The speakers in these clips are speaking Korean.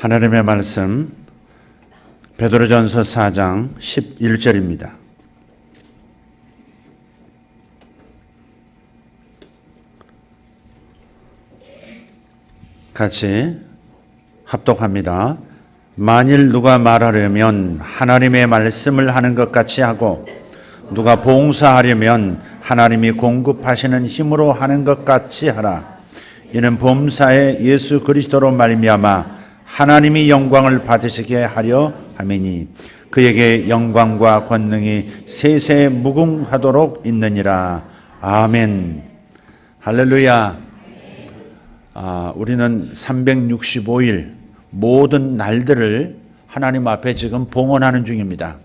하나님의 말씀 베드로전서 4장 11절입니다. 같이 합독합니다. 만일 누가 말하려면 하나님의 말씀을 하는 것 같이 하고 누가 봉사하려면 하나님이 공급하시는 힘으로 하는 것 같이 하라. 이는 범사에 예수 그리스도로 말미암아 하나님이 영광을 받으시게 하려 함이니 그에게 영광과 권능이 세세 무궁하도록 있느니라. 아멘. 할렐루야. 우리는 365일 모든 날들을 하나님 앞에 지금 봉헌하는 중입니다.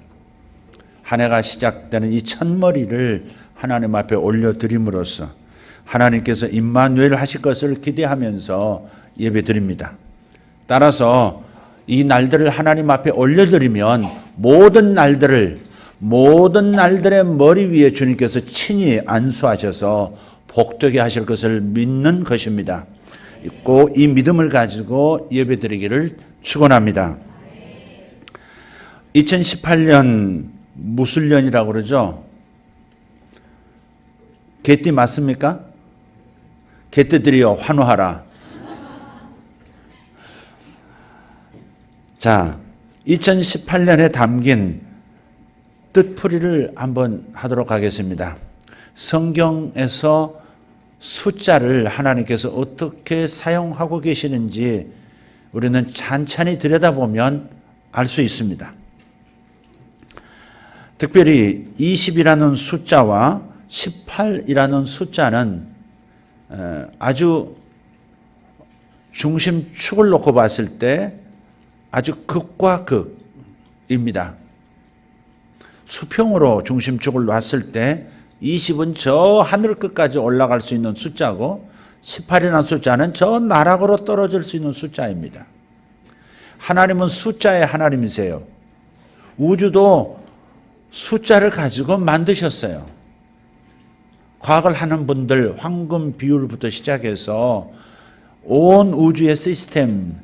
한 해가 시작되는 이 첫머리를 하나님 앞에 올려드림으로써 하나님께서 임마누엘 하실 것을 기대하면서 예배드립니다. 따라서 이 날들을 하나님 앞에 올려드리면 모든 날들의 머리 위에 주님께서 친히 안수하셔서 복되게 하실 것을 믿는 것입니다. 꼭 이 믿음을 가지고 예배드리기를 축원합니다. 2018년 무술년이라고 그러죠? 개띠 맞습니까? 개띠들이여 환호하라. 자, 2018년에 담긴 뜻풀이를 한번 하도록 하겠습니다. 성경에서 숫자를 하나님께서 어떻게 사용하고 계시는지 우리는 찬찬히 들여다보면 알 수 있습니다. 특별히 20이라는 숫자와 18이라는 숫자는 아주 중심축을 놓고 봤을 때 아주 극과 극입니다. 수평으로 중심축을 놨을 때 20은 저 하늘 끝까지 올라갈 수 있는 숫자고 18이라는 숫자는 저 나락으로 떨어질 수 있는 숫자입니다. 하나님은 숫자의 하나님이세요. 우주도 숫자를 가지고 만드셨어요. 과학을 하는 분들 황금 비율부터 시작해서 온 우주의 시스템,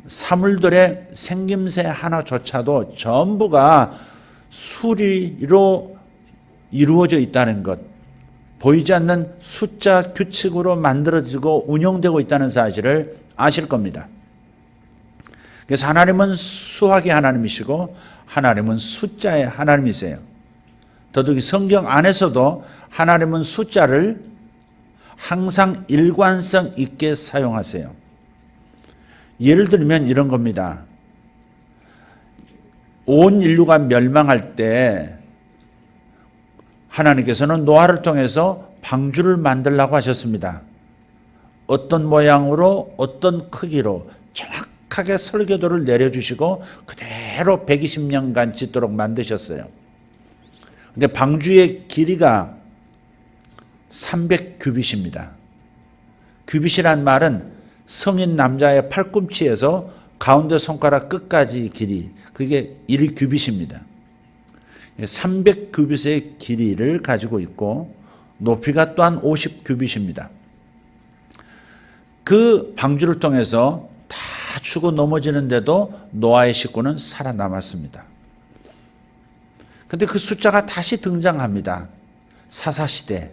사물들의 생김새 하나조차도 전부가 수리로 이루어져 있다는 것, 보이지 않는 숫자 규칙으로 만들어지고 운영되고 있다는 사실을 아실 겁니다. 그래서 하나님은 수학의 하나님이시고 하나님은 숫자의 하나님이세요. 더욱이 성경 안에서도 하나님은 숫자를 항상 일관성 있게 사용하세요. 예를 들면 이런 겁니다. 온 인류가 멸망할 때 하나님께서는 노아를 통해서 방주를 만들라고 하셨습니다. 어떤 모양으로 어떤 크기로 정확하게 설계도를 내려주시고 그대로 120년간 짓도록 만드셨어요. 근데 방주의 길이가 300규빗입니다. 규빗이란 말은 성인 남자의 팔꿈치에서 가운데 손가락 끝까지 길이, 그게 1규빗입니다. 300규빗의 길이를 가지고 있고 높이가 또한 50규빗입니다. 그 방주를 통해서 다 죽어 넘어지는데도 노아의 식구는 살아남았습니다. 그런데 그 숫자가 다시 등장합니다. 사사시대,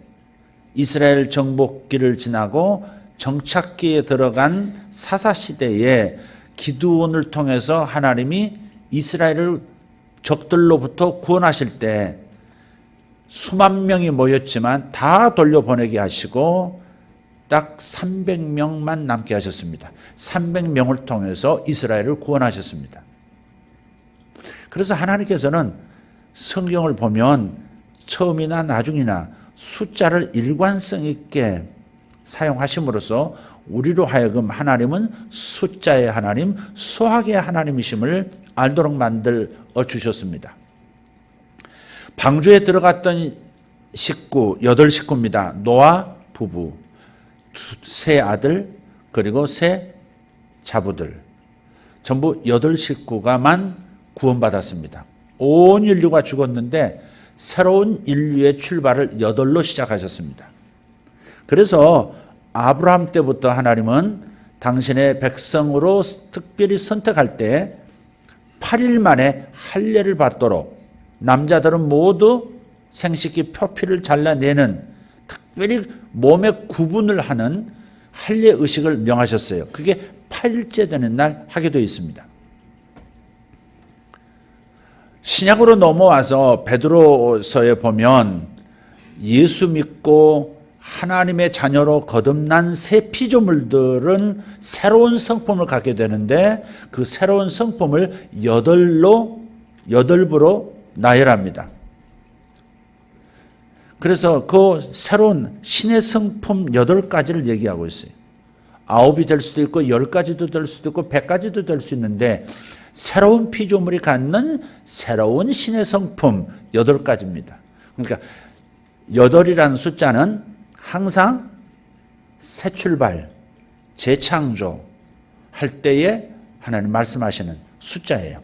이스라엘 정복기를 지나고 정착기에 들어간 사사시대에 기드온을 통해서 하나님이 이스라엘을 적들로부터 구원하실 때 수만 명이 모였지만 다 돌려보내게 하시고 딱 300명만 남게 하셨습니다. 300명을 통해서 이스라엘을 구원하셨습니다. 그래서 하나님께서는 성경을 보면 처음이나 나중이나 숫자를 일관성 있게 사용하심으로써 우리로 하여금 하나님은 숫자의 하나님, 수학의 하나님이심을 알도록 만들어 주셨습니다. 방주에 들어갔던 식구, 8식구입니다. 노아 부부, 세 아들, 그리고 세 자부들. 전부 8식구가만 구원받았습니다. 온 인류가 죽었는데 새로운 인류의 출발을 8로 시작하셨습니다. 그래서 아브라함 때부터 하나님은 당신의 백성으로 특별히 선택할 때 8일 만에 할례를 받도록 남자들은 모두 생식기 표피를 잘라내는 특별히 몸에 구분을 하는 할례 의식을 명하셨어요. 그게 8일째 되는 날 하게 되어 있습니다. 신약으로 넘어와서 베드로서에 보면 예수 믿고 하나님의 자녀로 거듭난 새 피조물들은 새로운 성품을 갖게 되는데 그 새로운 성품을 8부로 나열합니다. 그래서 그 새로운 신의 성품 8가지를 얘기하고 있어요. 9이 될 수도 있고 10가지도 될 수도 있고 100가지도 될 수 있는데 새로운 피조물이 갖는 새로운 신의 성품 8가지입니다. 그러니까 8이라는 숫자는 항상 새 출발, 재창조 할 때에 하나님 말씀하시는 숫자예요.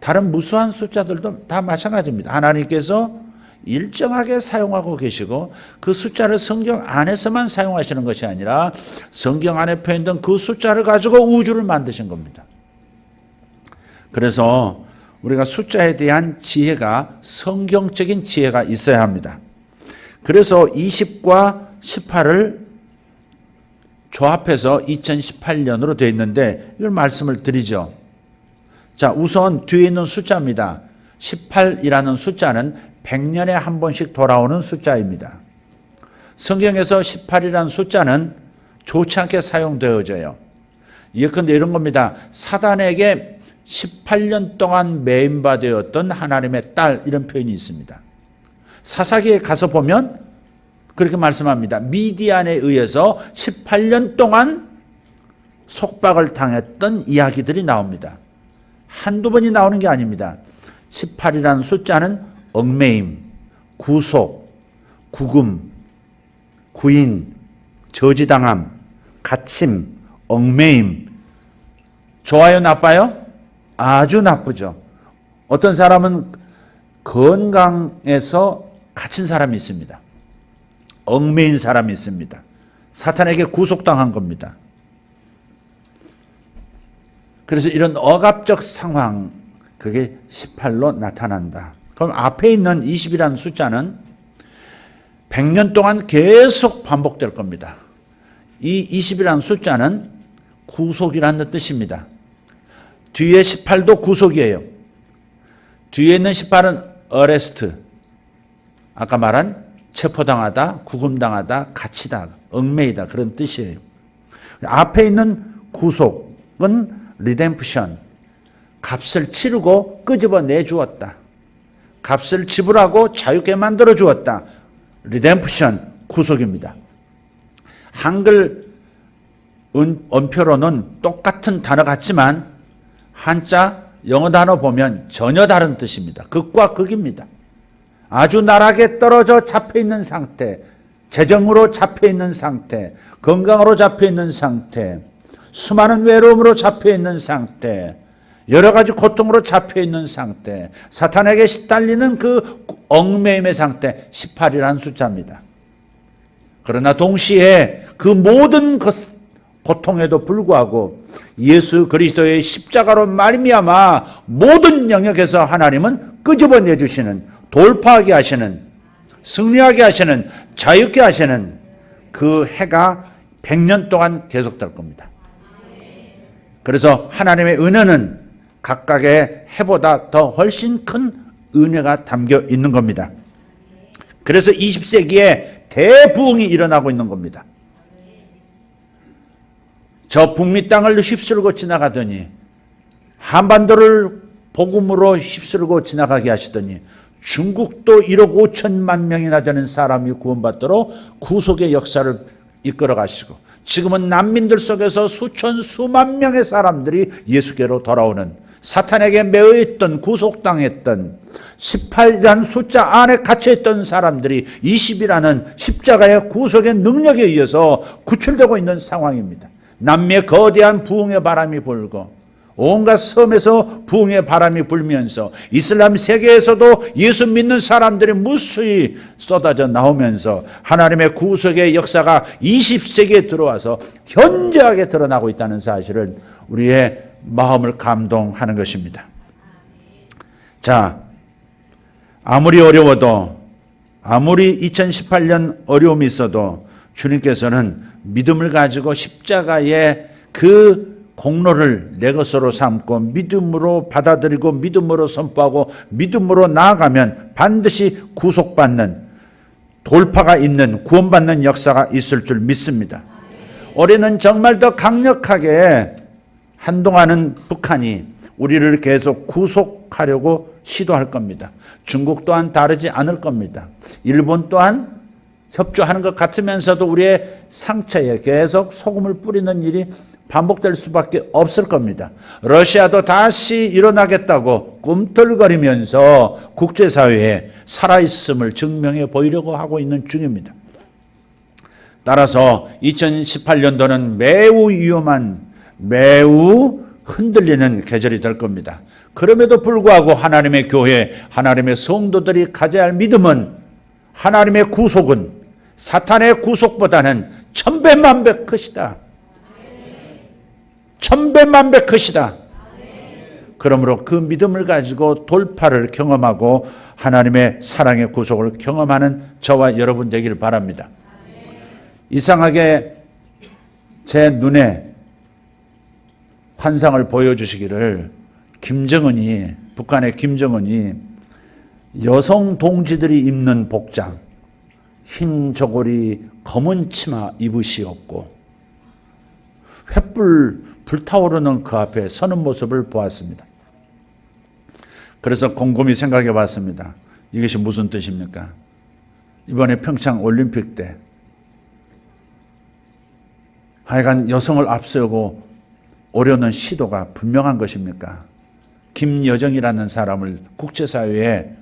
다른 무수한 숫자들도 다 마찬가지입니다. 하나님께서 일정하게 사용하고 계시고 그 숫자를 성경 안에서만 사용하시는 것이 아니라 성경 안에 표현된 그 숫자를 가지고 우주를 만드신 겁니다. 그래서 우리가 숫자에 대한 지혜가 성경적인 지혜가 있어야 합니다. 그래서 20과 18을 조합해서 2018년으로 되어 있는데 이걸 말씀을 드리죠. 자, 우선 뒤에 있는 숫자입니다. 18이라는 숫자는 100년에 한 번씩 돌아오는 숫자입니다. 성경에서 18이라는 숫자는 좋지 않게 사용되어져요. 예컨대 이런 겁니다. 사단에게 18년 동안 매인받았던 하나님의 딸 이런 표현이 있습니다. 사사기에 가서 보면 그렇게 말씀합니다. 미디안에 의해서 18년 동안 속박을 당했던 이야기들이 나옵니다. 한두 번이 나오는 게 아닙니다. 18이라는 숫자는 얽매임, 구속, 구금, 구인, 저지당함, 갇힘, 얽매임. 좋아요, 나빠요? 아주 나쁘죠. 어떤 사람은 건강에서 갇힌 사람이 있습니다. 얽매인 사람이 있습니다. 사탄에게 구속당한 겁니다. 그래서 이런 억압적 상황, 그게 18로 나타난다. 그럼 앞에 있는 20이라는 숫자는 100년 동안 계속 반복될 겁니다. 이 20이라는 숫자는 구속이라는 뜻입니다. 뒤에 18도 구속이에요. 뒤에 있는 18은 어레스트, 아까 말한 체포당하다, 구금당하다, 갇히다, 얽매이다 그런 뜻이에요. 앞에 있는 구속은 리뎀프션, 값을 치르고 끄집어내 주었다. 값을 지불하고 자유케 만들어 주었다. 리뎀프션, 구속입니다. 한글 언표로는 똑같은 단어 같지만 한자 영어 단어 보면 전혀 다른 뜻입니다. 극과 극입니다. 아주 나락에 떨어져 잡혀있는 상태, 재정으로 잡혀있는 상태, 건강으로 잡혀있는 상태, 수많은 외로움으로 잡혀있는 상태, 여러 가지 고통으로 잡혀있는 상태, 사탄에게 시달리는 그 얽매임의 상태, 18이라는 숫자입니다. 그러나 동시에 그 모든 고통에도 불구하고 예수 그리스도의 십자가로 말미암아 모든 영역에서 하나님은 끄집어내 주시는, 돌파하게 하시는, 승리하게 하시는, 자유케 하시는 그 해가 100년 동안 계속될 겁니다. 그래서 하나님의 은혜는 각각의 해보다 더 훨씬 큰 은혜가 담겨 있는 겁니다. 그래서 20세기에 대부흥이 일어나고 있는 겁니다. 저 북미 땅을 휩쓸고 지나가더니 한반도를 복음으로 휩쓸고 지나가게 하시더니 중국도 1억 5천만 명이나 되는 사람이 구원받도록 구속의 역사를 이끌어 가시고 지금은 난민들 속에서 수만 명의 사람들이 예수께로 돌아오는, 사탄에게 매여있던, 구속당했던 18이라는 숫자 안에 갇혀있던 사람들이 20이라는 십자가의 구속의 능력에 의해서 구출되고 있는 상황입니다. 남미의 거대한 부흥의 바람이 불고 온갖 섬에서 부흥의 바람이 불면서 이슬람 세계에서도 예수 믿는 사람들이 무수히 쏟아져 나오면서 하나님의 구속의 역사가 20세기에 들어와서 현저하게 드러나고 있다는 사실을 우리의 마음을 감동하는 것입니다. 자, 아무리 어려워도, 아무리 2018년 어려움이 있어도 주님께서는 믿음을 가지고 십자가의 그 공로를 내 것으로 삼고 믿음으로 받아들이고 믿음으로 선포하고 믿음으로 나아가면 반드시 구속받는, 돌파가 있는, 구원받는 역사가 있을 줄 믿습니다. 올해는 정말 더 강력하게 한동안은 북한이 우리를 계속 구속하려고 시도할 겁니다. 중국 또한 다르지 않을 겁니다. 일본 또한 협조하는 것 같으면서도 우리의 상처에 계속 소금을 뿌리는 일이 반복될 수밖에 없을 겁니다. 러시아도 다시 일어나겠다고 꿈틀거리면서 국제사회에 살아있음을 증명해 보이려고 하고 있는 중입니다. 따라서 2018년도는 매우 위험한, 매우 흔들리는 계절이 될 겁니다. 그럼에도 불구하고 하나님의 교회, 하나님의 성도들이 가져야 할 믿음은, 하나님의 구속은 사탄의 구속보다는 천배만배 크시다. 천배만배 크시다. 그러므로 그 믿음을 가지고 돌파를 경험하고 하나님의 사랑의 구속을 경험하는 저와 여러분 되기를 바랍니다. 이상하게 제 눈에 환상을 보여주시기를 김정은이, 북한의 김정은이 여성 동지들이 입는 복장, 흰 저고리, 검은 치마 입으시었고 횃불 불타오르는 그 앞에 서는 모습을 보았습니다. 그래서 곰곰이 생각해 봤습니다. 이것이 무슨 뜻입니까? 이번에 평창 올림픽 때 하여간 여성을 앞세우고 오려는 시도가 분명한 것입니까? 김여정이라는 사람을 국제사회에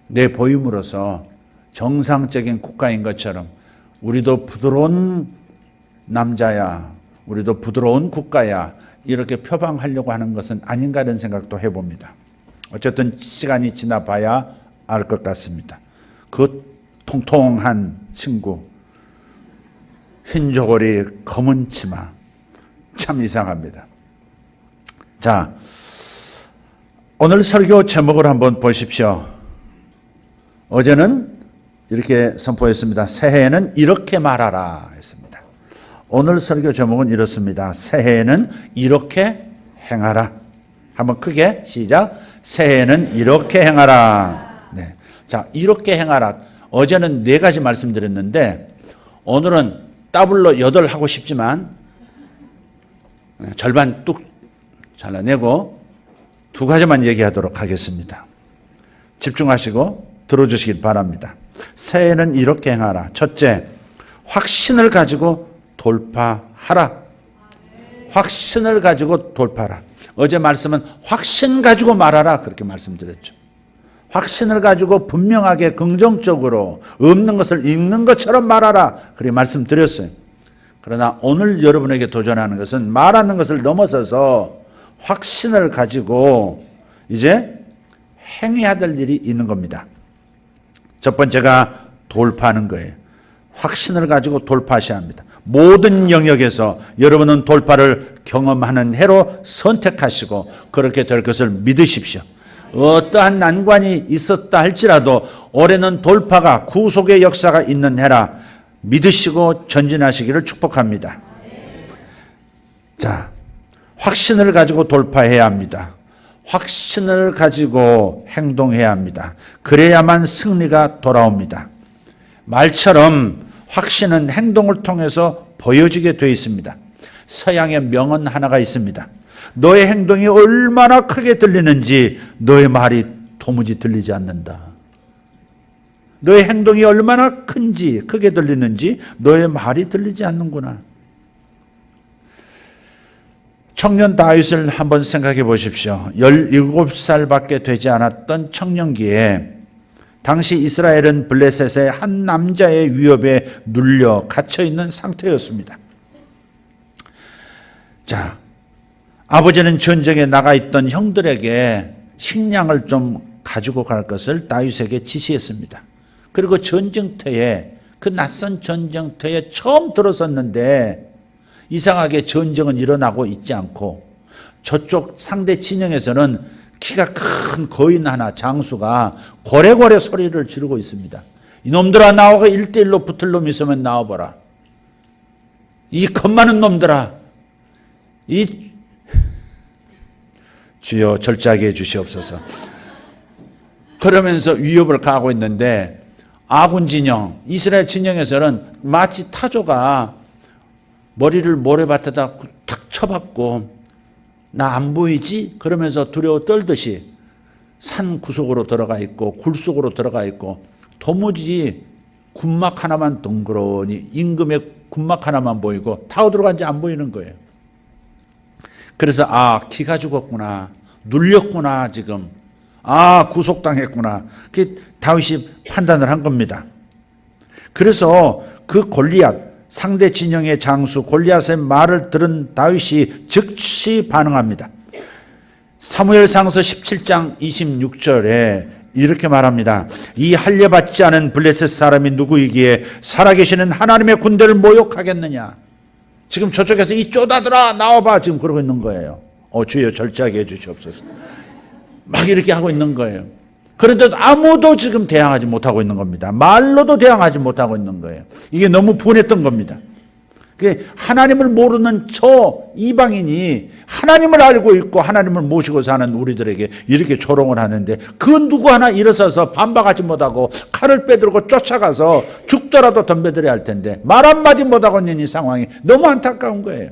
내보임으로써 정상적인 국가인 것처럼 우리도 부드러운 남자야, 우리도 부드러운 국가야, 이렇게 표방하려고 하는 것은 아닌가라는 생각도 해봅니다. 어쨌든 시간이 지나봐야 알 것 같습니다. 그 통통한 친구, 흰 저고리, 검은 치마, 참 이상합니다. 자, 오늘 설교 제목을 한번 보십시오. 어제는 이렇게 선포했습니다. 새해에는 이렇게 말하라 했습니다. 오늘 설교 제목은 이렇습니다. 새해에는 이렇게 행하라. 한번 크게 시작. 새해에는 이렇게 행하라. 네. 자, 이렇게 행하라. 어제는 4가지 말씀드렸는데 오늘은 더블로 8 하고 싶지만 절반 뚝 잘라내고 2가지만 얘기하도록 하겠습니다. 집중하시고 들어주시길 바랍니다. 새해는 이렇게 행하라. 첫째, 확신을 가지고 돌파하라. 확신을 가지고 돌파하라. 어제 말씀은 확신 가지고 말하라 그렇게 말씀드렸죠. 확신을 가지고 분명하게 긍정적으로 없는 것을 있는 것처럼 말하라 그렇게 말씀드렸어요. 그러나 오늘 여러분에게 도전하는 것은 말하는 것을 넘어서서 확신을 가지고 이제 행해야 될 일이 있는 겁니다. 첫 번째가 돌파하는 거예요. 확신을 가지고 돌파하셔야 합니다. 모든 영역에서 여러분은 돌파를 경험하는 해로 선택하시고 그렇게 될 것을 믿으십시오. 어떠한 난관이 있었다 할지라도 올해는 돌파가, 구속의 역사가 있는 해라 믿으시고 전진하시기를 축복합니다. 자, 확신을 가지고 돌파해야 합니다. 확신을 가지고 행동해야 합니다. 그래야만 승리가 돌아옵니다. 말처럼 확신은 행동을 통해서 보여지게 되어 있습니다. 서양의 명언 하나가 있습니다. 너의 행동이 얼마나 크게 들리는지 너의 말이 도무지 들리지 않는다. 너의 행동이 얼마나 큰지, 크게 들리는지 너의 말이 들리지 않는구나. 청년 다윗을 한번 생각해 보십시오. 17살밖에 되지 않았던 청년기에 당시 이스라엘은 블레셋의 한 남자의 위협에 눌려 갇혀 있는 상태였습니다. 자, 아버지는 전쟁에 나가 있던 형들에게 식량을 좀 가지고 갈 것을 다윗에게 지시했습니다. 그리고 전쟁터에, 그 낯선 전쟁터에 처음 들어섰는데 이상하게 전쟁은 일어나고 있지 않고 저쪽 상대 진영에서는 키가 큰 거인 하나, 장수가 고래고래 소리를 지르고 있습니다. 이놈들아, 나와서 1대1로 붙을 놈 있으면 나와봐라. 이 겁많은 놈들아, 주여 절제하게 해주시옵소서. 그러면서 위협을 가하고 있는데 아군 진영, 이스라엘 진영에서는 마치 타조가 머리를 모래밭에다 탁 쳐박고 나 안 보이지? 그러면서 두려워 떨듯이 산 구석으로 들어가 있고 굴 속으로 들어가 있고 도무지 군막 하나만 덩그러니 임금의 군막 하나만 보이고 타고 들어간지 안 보이는 거예요. 그래서 기가 죽었구나, 눌렸구나, 지금 구속당했구나, 그게 다윗이 판단을 한 겁니다. 그래서 그 골리앗, 상대 진영의 장수 골리앗의 말을 들은 다윗이 즉시 반응합니다. 사무엘상서 17장 26절에 이렇게 말합니다. 이 할례받지 않은 블레셋 사람이 누구이기에 살아계시는 하나님의 군대를 모욕하겠느냐. 지금 저쪽에서 이 쪼다들아 나와봐, 지금 그러고 있는 거예요. 주여 절제하게 해주시옵소서. 막 이렇게 하고 있는 거예요. 그런데도 아무도 지금 대항하지 못하고 있는 겁니다. 말로도 대항하지 못하고 있는 거예요. 이게 너무 분했던 겁니다. 하나님을 모르는 저 이방인이 하나님을 알고 있고 하나님을 모시고 사는 우리들에게 이렇게 조롱을 하는데 그 누구 하나 일어서서 반박하지 못하고 칼을 빼들고 쫓아가서 죽더라도 덤벼들어야 할 텐데 말 한마디 못하고 있는 이 상황이 너무 안타까운 거예요.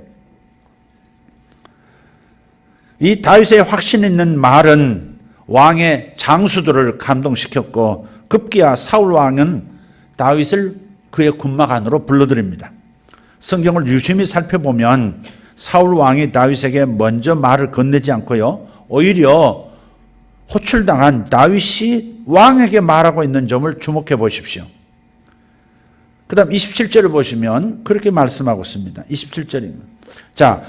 이 다윗의 확신 있는 말은 왕의 장수들을 감동시켰고 급기야 사울 왕은 다윗을 그의 군막 안으로 불러들입니다. 성경을 유심히 살펴보면 사울 왕이 다윗에게 먼저 말을 건네지 않고요, 오히려 호출당한 다윗이 왕에게 말하고 있는 점을 주목해 보십시오. 그 다음 27절을 보시면 그렇게 말씀하고 있습니다. 27절입니다. 자,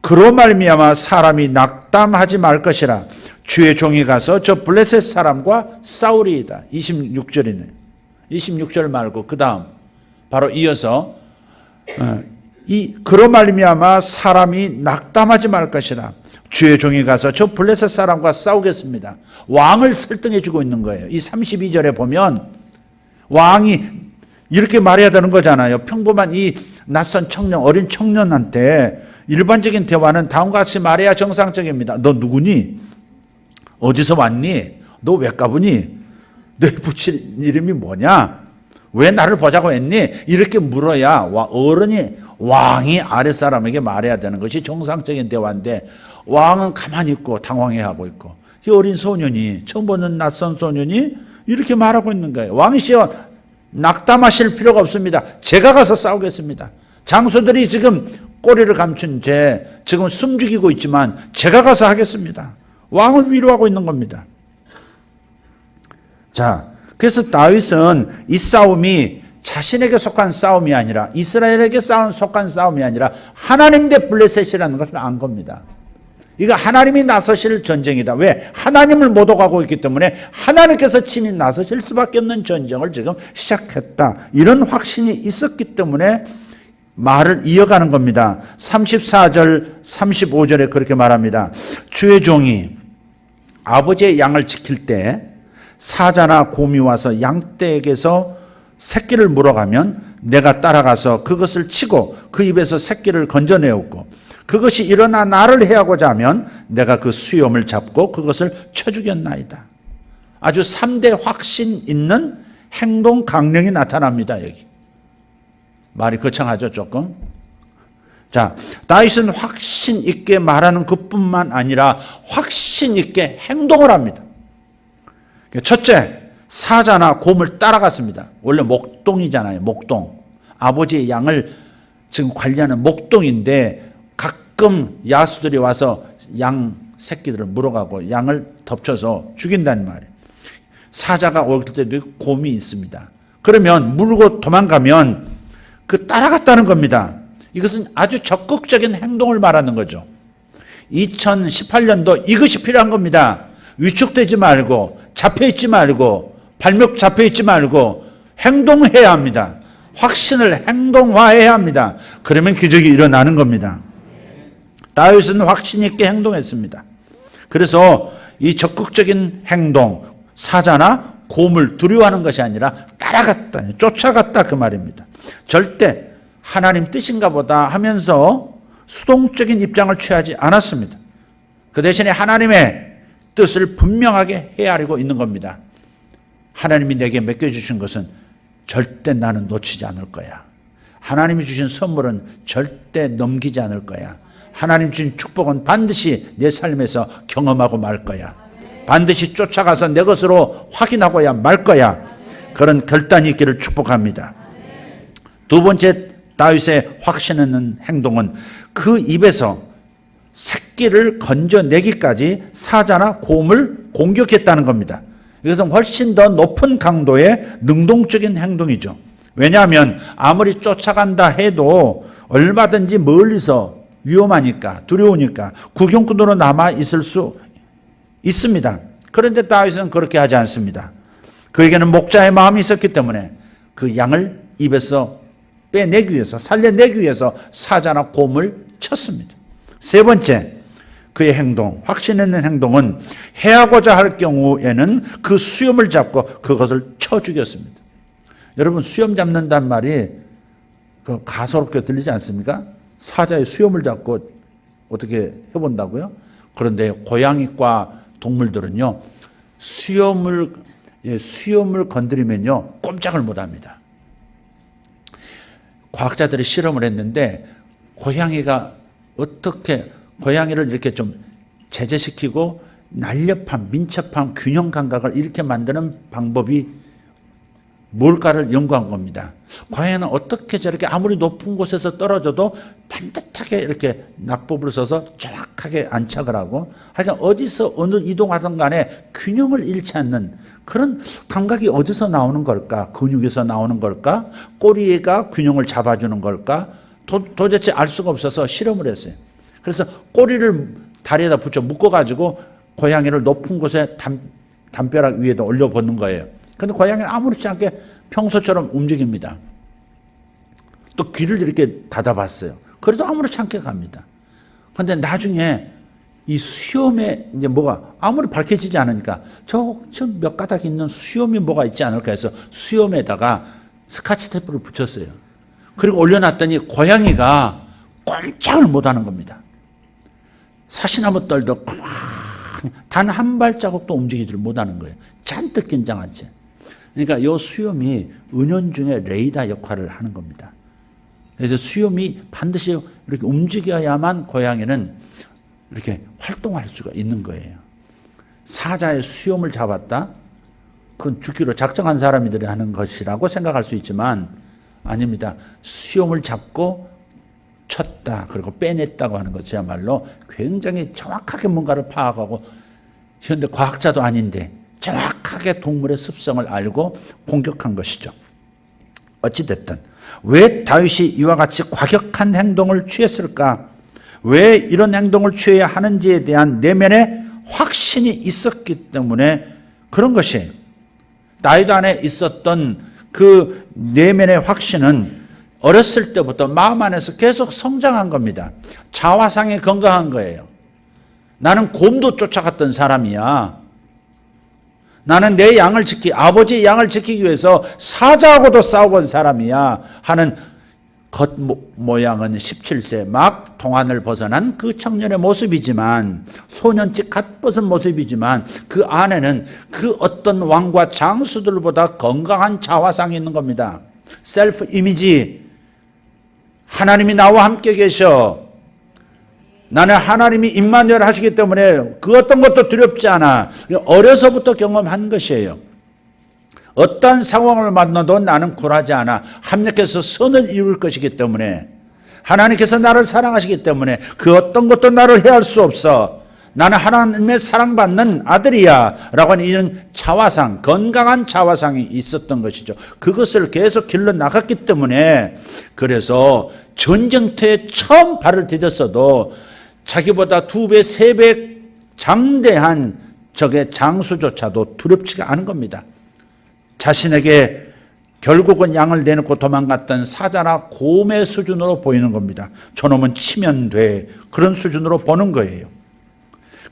그로 말미암아 사람이 낙담하지 말 것이라 주의 종이 가서 저 블레셋 사람과 싸우리이다. 26절이네. 26절 말고 그 다음 바로 이어서 그로 말미암아 사람이 낙담하지 말 것이라 주의 종이 가서 저 블레셋 사람과 싸우겠습니다. 왕을 설득해 주고 있는 거예요. 이 32절에 보면 왕이 이렇게 말해야 되는 거잖아요. 평범한 이 낯선 청년, 어린 청년한테 일반적인 대화는 다음과 같이 말해야 정상적입니다. 너 누구니? 어디서 왔니? 너 왜 가보니? 너 부친 이름이 뭐냐? 왜 나를 보자고 했니? 이렇게 물어야 어른이, 왕이 아랫사람에게 말해야 되는 것이 정상적인 대화인데 왕은 가만히 있고 당황해하고 있고 이 어린 소년이, 처음 보는 낯선 소년이 이렇게 말하고 있는 거예요. 왕이시여, 낙담하실 필요가 없습니다. 제가 가서 싸우겠습니다. 장수들이 지금 꼬리를 감춘 채 지금 숨죽이고 있지만 제가 가서 하겠습니다. 왕을 위로하고 있는 겁니다. 자, 그래서 다윗은 이 싸움이 자신에게 속한 싸움이 아니라 이스라엘에게 속한 싸움이 아니라 하나님 대 블레셋이라는 것을 안 겁니다. 이거 하나님이 나서실 전쟁이다. 왜? 하나님을 못 오가고 있기 때문에 하나님께서 친히 나서실 수밖에 없는 전쟁을 지금 시작했다. 이런 확신이 있었기 때문에 말을 이어가는 겁니다. 34절, 35절에 그렇게 말합니다. 주의 종이 아버지의 양을 지킬 때 사자나 곰이 와서 양떼에게서 새끼를 물어가면 내가 따라가서 그것을 치고 그 입에서 새끼를 건져내었고 그것이 일어나 나를 해하고자 하면 내가 그 수염을 잡고 그것을 쳐 죽였나이다. 아주 3대 확신 있는 행동 강령이 나타납니다. 여기 말이 거창하죠, 조금. 자, 다윗은 확신 있게 말하는 것뿐만 아니라 확신 있게 행동을 합니다. 첫째, 사자나 곰을 따라갔습니다. 원래 목동이잖아요, 목동. 아버지의 양을 지금 관리하는 목동인데 가끔 야수들이 와서 양 새끼들을 물어가고 양을 덮쳐서 죽인다는 말이에요. 사자가 올 때도 곰이 있습니다. 그러면 물고 도망가면 그 따라갔다는 겁니다. 이것은 아주 적극적인 행동을 말하는 거죠. 2018년도 이것이 필요한 겁니다. 위축되지 말고 잡혀있지 말고 발목 잡혀있지 말고 행동해야 합니다. 확신을 행동화해야 합니다. 그러면 기적이 일어나는 겁니다. 다윗은 확신 있게 행동했습니다. 그래서 이 적극적인 행동, 사자나 곰을 두려워하는 것이 아니라 따라갔다, 쫓아갔다 그 말입니다. 절대 하나님 뜻인가 보다 하면서 수동적인 입장을 취하지 않았습니다. 그 대신에 하나님의 뜻을 분명하게 헤아리고 있는 겁니다. 하나님이 내게 맡겨주신 것은 절대 나는 놓치지 않을 거야. 하나님이 주신 선물은 절대 넘기지 않을 거야. 하나님 주신 축복은 반드시 내 삶에서 경험하고 말 거야. 반드시 쫓아가서 내 것으로 확인하고야 말 거야. 그런 결단이 있기를 축복합니다. 두 번째 다윗의 확신 있는 행동은 그 입에서 새끼를 건져내기까지 사자나 곰을 공격했다는 겁니다. 이것은 훨씬 더 높은 강도의 능동적인 행동이죠. 왜냐하면 아무리 쫓아간다 해도 얼마든지 멀리서 위험하니까, 두려우니까 구경꾼으로 남아 있을 수 있습니다. 그런데 다윗은 그렇게 하지 않습니다. 그에게는 목자의 마음이 있었기 때문에 그 양을 입에서 빼내기 위해서, 살려내기 위해서 사자나 곰을 쳤습니다. 세 번째, 그의 행동, 확신 있는 행동은 해하고자 할 경우에는 그 수염을 잡고 그것을 쳐 죽였습니다. 여러분, 수염 잡는다는 말이 그 가소롭게 들리지 않습니까? 사자의 수염을 잡고 어떻게 해본다고요? 그런데 고양이과 동물들은요, 수염을 건드리면요, 꼼짝을 못합니다. 과학자들이 실험을 했는데 고양이가 어떻게 고양이를 이렇게 좀 제재시키고 날렵한 민첩한 균형 감각을 이렇게 만드는 방법이 뭘까를 연구한 겁니다. 고양이는 어떻게 저렇게 아무리 높은 곳에서 떨어져도 반듯하게 이렇게 낙법을 써서 정확하게 안착을 하고, 하여간 어디서 어느 이동하든 간에 균형을 잃지 않는 그런 감각이 어디서 나오는 걸까? 근육에서 나오는 걸까? 꼬리가 균형을 잡아주는 걸까? 도대체 알 수가 없어서 실험을 했어요. 그래서 꼬리를 다리에다 붙여 묶어가지고 고양이를 높은 곳에 담벼락 위에다 올려보는 거예요. 근데 고양이는 아무렇지 않게 평소처럼 움직입니다. 또 귀를 이렇게 닫아봤어요. 그래도 아무렇지 않게 갑니다. 근데 나중에 이 수염에 이제 뭐가 아무리 밝혀지지 않으니까 저 몇 가닥 있는 수염이 뭐가 있지 않을까 해서 수염에다가 스카치 테이프를 붙였어요. 그리고 올려놨더니 고양이가 꼼짝을 못하는 겁니다. 사시나무 떨도 단 한 발자국도 움직이지를 못하는 거예요. 잔뜩 긴장한 채. 그러니까 이 수염이 은연중에 레이더 역할을 하는 겁니다. 그래서 수염이 반드시 이렇게 움직여야만 고양이는 이렇게 활동할 수가 있는 거예요. 사자의 수염을 잡았다? 그건 죽기로 작정한 사람들이 하는 것이라고 생각할 수 있지만 아닙니다. 수염을 잡고 쳤다, 그리고 빼냈다고 하는 것이야말로 굉장히 정확하게 뭔가를 파악하고, 현대 과학자도 아닌데 정확하게 동물의 습성을 알고 공격한 것이죠. 어찌됐든 왜 다윗이 이와 같이 과격한 행동을 취했을까? 왜 이런 행동을 취해야 하는지에 대한 내면의 확신이 있었기 때문에 그런 것이, 다윗 안에 있었던 그 내면의 확신은 어렸을 때부터 마음 안에서 계속 성장한 겁니다. 자화상이 건강한 거예요. 나는 곰도 쫓아갔던 사람이야. 나는 내 양을 아버지의 양을 지키기 위해서 사자하고도 싸워본 사람이야 하는 겉모양은 17세 막 동안을 벗어난 그 청년의 모습이지만, 소년집 갓 벗은 모습이지만 그 안에는 그 어떤 왕과 장수들보다 건강한 자화상이 있는 겁니다. 셀프 이미지. 하나님이 나와 함께 계셔. 나는 하나님이 임마누엘 하시기 때문에 그 어떤 것도 두렵지 않아. 어려서부터 경험한 것이에요. 어떤 상황을 만나도 나는 굴하지 않아. 합력해서 선을 이룰 것이기 때문에, 하나님께서 나를 사랑하시기 때문에 그 어떤 것도 나를 해할 수 없어. 나는 하나님의 사랑받는 아들이야 라고 하는 이런 자화상, 건강한 자화상이 있었던 것이죠. 그것을 계속 길러나갔기 때문에, 그래서 전쟁터에 처음 발을 디뎠어도 자기보다 2배, 3배 장대한 적의 장수조차도 두렵지가 않은 겁니다. 자신에게 결국은 양을 내놓고 도망갔던 사자나 곰의 수준으로 보이는 겁니다. 저놈은 치면 돼. 그런 수준으로 보는 거예요.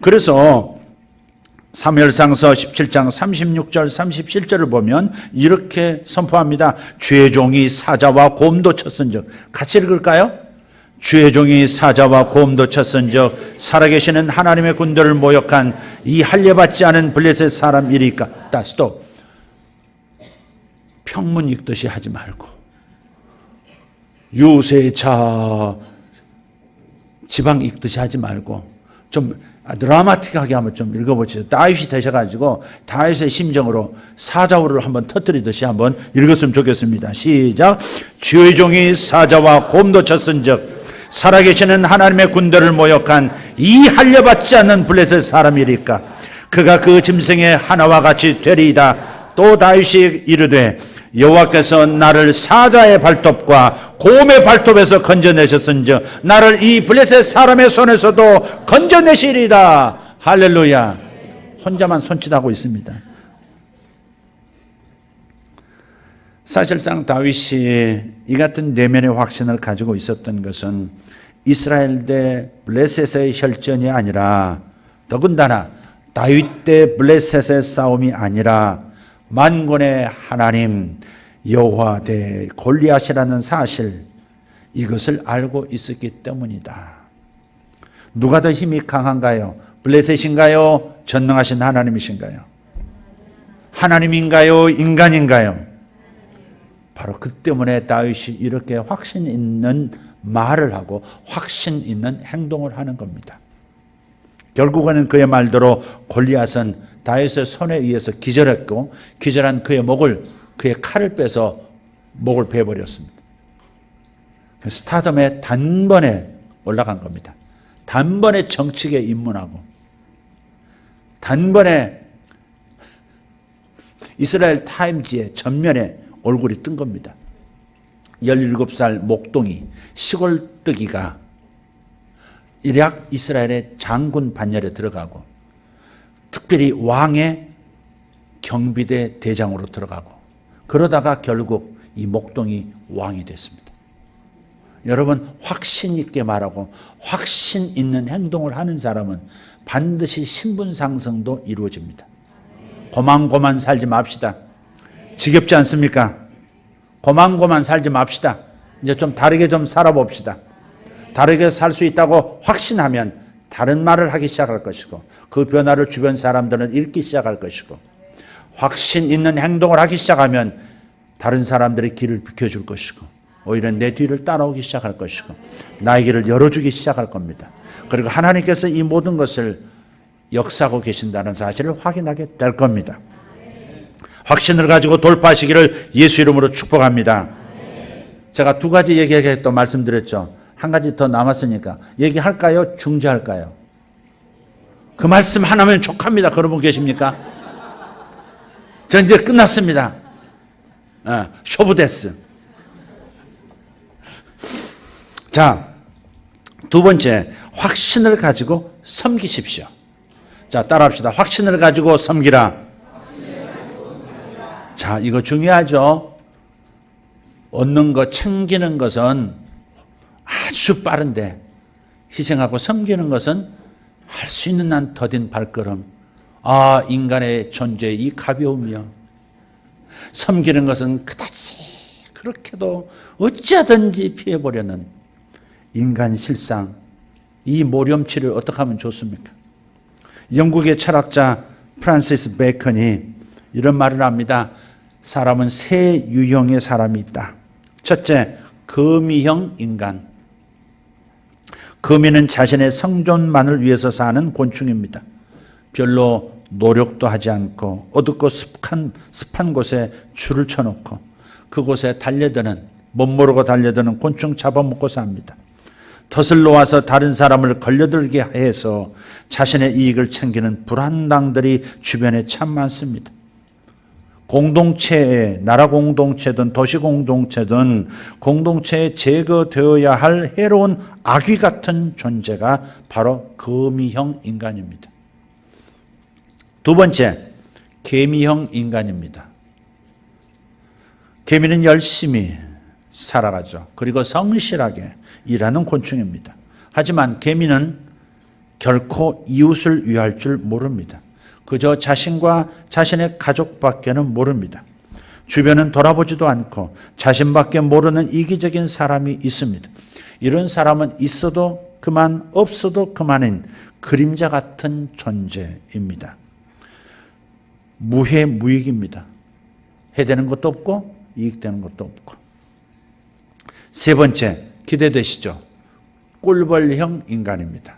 그래서 사무엘상서 17장 36절 37절을 보면 이렇게 선포합니다. 주의 종이 사자와 곰도 쳤은즉, 같이 읽을까요? 주의 종이 사자와 곰도 쳤은즉 살아계시는 하나님의 군대를 모욕한 이 할례받지 않은 블레셋 사람이리까. 스톱. 평문 읽듯이 하지 말고 유세차 지방 읽듯이 하지 말고 좀 드라마틱하게 한번 좀 읽어보시죠. 다윗이 되셔가지고 다윗의 심정으로 사자우를 한번 터뜨리듯이 한번 읽었으면 좋겠습니다. 시작. 주의 종이 사자와 곰도 쳤은즉 살아계시는 하나님의 군대를 모욕한 이 할례받지 않는 블레셋 사람이리까. 그가 그 짐승의 하나와 같이 되리이다. 또 다윗이 이르되 여호와께서 나를 사자의 발톱과 곰의 발톱에서 건져내셨은즉 나를 이 블레셋 사람의 손에서도 건져내시리이다. 할렐루야. 혼자만 손짓하고 있습니다. 사실상 다윗이 이 같은 내면의 확신을 가지고 있었던 것은 이스라엘 대 블레셋의 혈전이 아니라, 더군다나 다윗 대 블레셋의 싸움이 아니라 만군의 하나님 여호와 대 골리앗이라는 사실, 이것을 알고 있었기 때문이다. 누가 더 힘이 강한가요? 블레셋인가요? 전능하신 하나님이신가요? 하나님인가요? 인간인가요? 바로 그 때문에 다윗이 이렇게 확신 있는 말을 하고 확신 있는 행동을 하는 겁니다. 결국에는 그의 말대로 골리앗은 다윗의 손에 의해서 기절했고, 기절한 그의 칼을 빼서 목을 베어버렸습니다. 스타덤에 단번에 올라간 겁니다. 단번에 정치계에 입문하고, 단번에 이스라엘 타임지의 전면에 얼굴이 뜬 겁니다. 17살 목동이, 시골뜨기가 이락 이스라엘의 장군 반열에 들어가고, 특별히 왕의 경비대 대장으로 들어가고, 그러다가 결국 이 목동이 왕이 됐습니다. 여러분, 확신 있게 말하고 확신 있는 행동을 하는 사람은 반드시 신분 상승도 이루어집니다. 고만고만 살지 맙시다. 지겹지 않습니까? 고만고만 살지 맙시다. 이제 좀 다르게 좀 살아봅시다. 다르게 살 수 있다고 확신하면 다른 말을 하기 시작할 것이고, 그 변화를 주변 사람들은 읽기 시작할 것이고, 확신 있는 행동을 하기 시작하면 다른 사람들의 길을 비켜줄 것이고, 오히려 내 뒤를 따라오기 시작할 것이고, 나의 길을 열어주기 시작할 겁니다. 그리고 하나님께서 이 모든 것을 역사하고 계신다는 사실을 확인하게 될 겁니다. 확신을 가지고 돌파하시기를 예수 이름으로 축복합니다. 제가 2가지 얘기하겠다 말씀드렸죠. 한 가지 더 남았으니까 얘기할까요? 중지할까요? 그 말씀 하나면 족합니다. 그런 분 계십니까? 전 이제 끝났습니다. 쇼부데스. 자, 2번째, 확신을 가지고 섬기십시오. 자, 따라합시다. 확신을 가지고 섬기라. 자, 이거 중요하죠. 얻는 것, 챙기는 것은 아주 빠른데, 희생하고 섬기는 것은 할 수 있는 한 더딘 발걸음. 인간의 존재의 이 가벼움이요. 섬기는 것은 그다지 그렇게도 어찌하든지 피해보려는 인간 실상, 이 모렴치를 어떻게 하면 좋습니까? 영국의 철학자 프란시스 베이컨이 이런 말을 합니다. 사람은 세 유형의 사람이 있다. 첫째, 거미형 인간. 거미는 자신의 생존만을 위해서 사는 곤충입니다. 별로 노력도 하지 않고 어둡고 습한 곳에 줄을 쳐놓고 그곳에 달려드는, 못 모르고 달려드는 곤충 잡아먹고 삽니다. 덫을 놓아서 다른 사람을 걸려들게 해서 자신의 이익을 챙기는 불안당들이 주변에 참 많습니다. 공동체에, 나라 공동체든 도시 공동체든 공동체에 제거되어야 할 해로운 악귀 같은 존재가 바로 거미형 인간입니다. 두 번째, 개미형 인간입니다. 개미는 열심히 살아가죠. 그리고 성실하게 일하는 곤충입니다. 하지만 개미는 결코 이웃을 위할 줄 모릅니다. 그저 자신과 자신의 가족밖에는 모릅니다. 주변은 돌아보지도 않고 자신밖에 모르는 이기적인 사람이 있습니다. 이런 사람은 있어도 그만 없어도 그만인 그림자 같은 존재입니다. 무해무익입니다. 해되는 것도 없고 이익되는 것도 없고. 세 번째, 기대되시죠? 꿀벌형 인간입니다.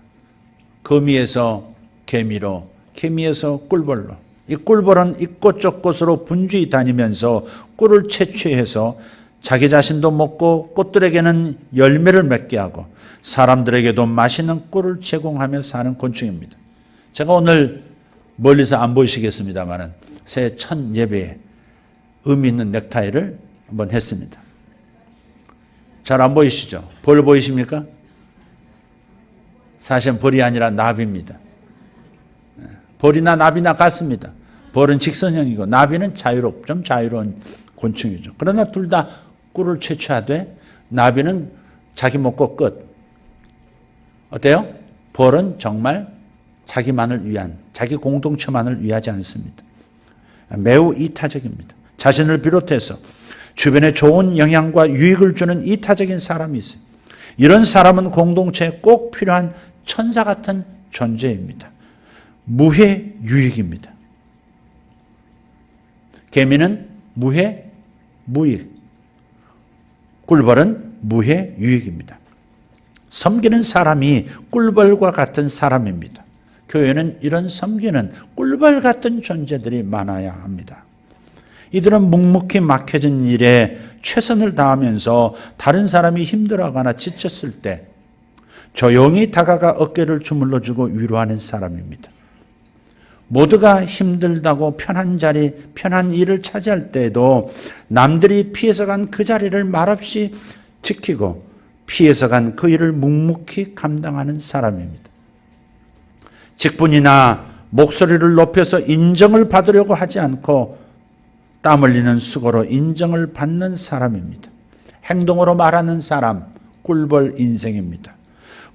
거미에서 개미로, 개미에서 꿀벌로. 이 꿀벌은 이곳 저곳으로 분주히 다니면서 꿀을 채취해서 자기 자신도 먹고 꽃들에게는 열매를 맺게 하고 사람들에게도 맛있는 꿀을 제공하며 사는 곤충입니다. 제가 오늘 멀리서 안 보이시겠습니다만 새해 첫 예배에 의미 있는 넥타이를 한번 했습니다. 잘 안 보이시죠? 벌 보이십니까? 사실은 벌이 아니라 나비입니다. 벌이나 나비나 같습니다. 벌은 직선형이고 나비는 좀 자유로운 곤충이죠. 그러나 둘 다 꿀을 채취하되 나비는 자기 먹고 끝. 어때요? 벌은 정말 자기만을 위한, 자기 공동체만을 위하지 않습니다. 매우 이타적입니다. 자신을 비롯해서 주변에 좋은 영향과 유익을 주는 이타적인 사람이 있어요. 이런 사람은 공동체에 꼭 필요한 천사 같은 존재입니다. 무해유익입니다. 개미는 무해무익, 꿀벌은 무해유익입니다. 섬기는 사람이 꿀벌과 같은 사람입니다. 교회는 이런 섬기는 꿀벌 같은 존재들이 많아야 합니다. 이들은 묵묵히 막혀진 일에 최선을 다하면서 다른 사람이 힘들어하거나 지쳤을 때 조용히 다가가 어깨를 주물러주고 위로하는 사람입니다. 모두가 힘들다고 편한 자리, 편한 일을 차지할 때에도 남들이 피해서 간 그 자리를 말없이 지키고 피해서 간 그 일을 묵묵히 감당하는 사람입니다. 직분이나 목소리를 높여서 인정을 받으려고 하지 않고 땀 흘리는 수고로 인정을 받는 사람입니다. 행동으로 말하는 사람, 꿀벌 인생입니다.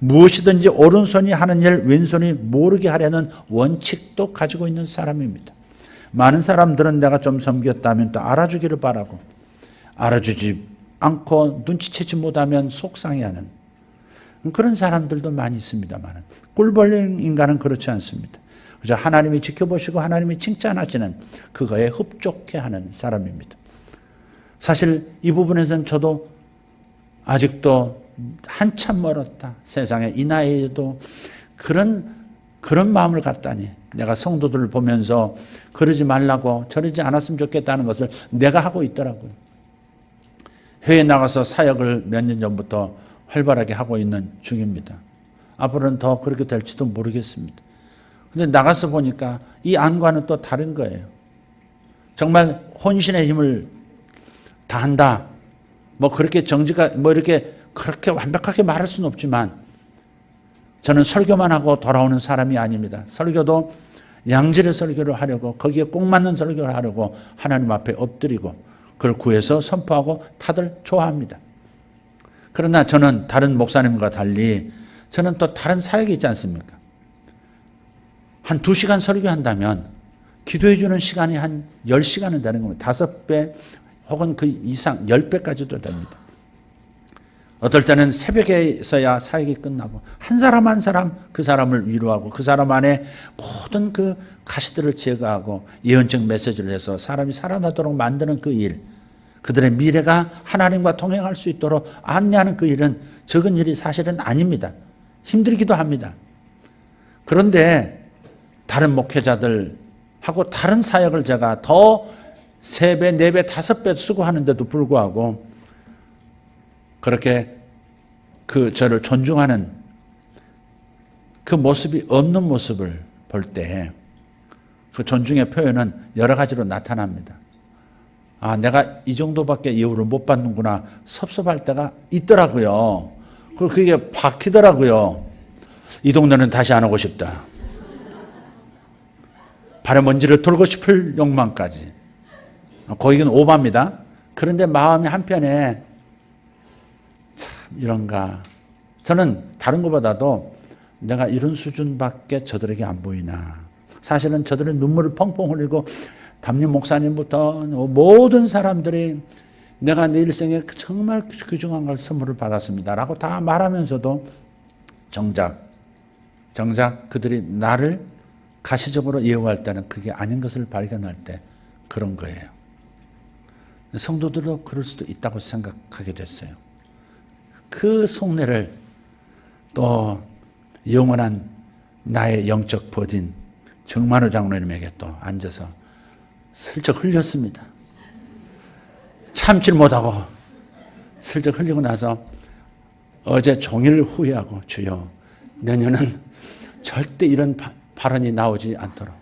무엇이든지 오른손이 하는 일 왼손이 모르게 하려는 원칙도 가지고 있는 사람입니다. 많은 사람들은 내가 좀 섬겼다면 또 알아주기를 바라고 알아주지 않고 눈치채지 못하면 속상해하는 그런 사람들도 많이 있습니다만 꿀벌 인간은 그렇지 않습니다. 그저 하나님이 지켜보시고 하나님이 칭찬하시는 그거에 흡족해하는 사람입니다. 사실 이 부분에서는 저도 아직도 한참 멀었다. 세상에 이 나이에도 그런 마음을 갖다니 내가 성도들을 보면서 그러지 말라고 저러지 않았으면 좋겠다는 것을 내가 하고 있더라고요. 해외에 나가서 사역을 몇 년 전부터 활발하게 하고 있는 중입니다. 앞으로는 더 그렇게 될지도 모르겠습니다. 그런데 나가서 보니까 이 안과는 또 다른 거예요. 정말 혼신의 힘을 다한다. 뭐 그렇게 정지가 뭐 이렇게 그렇게 완벽하게 말할 수는 없지만 저는 설교만 하고 돌아오는 사람이 아닙니다. 설교도 양질의 설교를 하려고 거기에 꼭 맞는 설교를 하려고 하나님 앞에 엎드리고 그걸 구해서 선포하고 다들 좋아합니다. 그러나 저는 다른 목사님과 달리 저는 또 다른 사역이 있지 않습니까? 한 2시간 설교한다면 기도해 주는 시간이 한 10시간은 되는 겁니다. 5배 혹은 그 이상 10배까지도 됩니다. 어떨 때는 새벽에서야 사역이 끝나고 한 사람 한 사람 그 사람을 위로하고 그 사람 안에 모든 그 가시들을 제거하고 예언적 메시지를 해서 사람이 살아나도록 만드는 그 일, 그들의 미래가 하나님과 동행할 수 있도록 안내하는 그 일은 적은 일이 사실은 아닙니다. 힘들기도 합니다. 그런데 다른 목회자들하고 다른 사역을 제가 더 3배, 4배, 5배 수고하는데도 불구하고 그렇게 저를 존중하는 그 모습이 없는 모습을 볼 때 그 존중의 표현은 여러 가지로 나타납니다. 아, 내가 이 정도밖에 예우를 못 받는구나 섭섭할 때가 있더라고요. 그리고 그게 박히더라고요. 이 동네는 다시 안 오고 싶다. 발에 먼지를 털고 싶을 욕망까지. 거기는 오바입니다. 그런데 마음이 한편에 참 이런가. 저는 다른 것보다도 내가 이런 수준밖에 저들에게 안 보이나. 사실은 저들은 눈물을 펑펑 흘리고 담임 목사님부터 모든 사람들이 내가 내 일생에 정말 귀중한 걸 선물을 받았습니다 라고 다 말하면서도 정작 그들이 나를 가시적으로 예우할 때는 그게 아닌 것을 발견할 때 그런 거예요. 성도들도 그럴 수도 있다고 생각하게 됐어요. 그 속내를 또 영원한 나의 영적 버딘 정만호 장로님에게 또 앉아서 슬쩍 흘렸습니다. 참질 못하고 슬쩍 흘리고 나서 어제 종일 후회하고 주여 내년은 절대 이런 발언이 나오지 않도록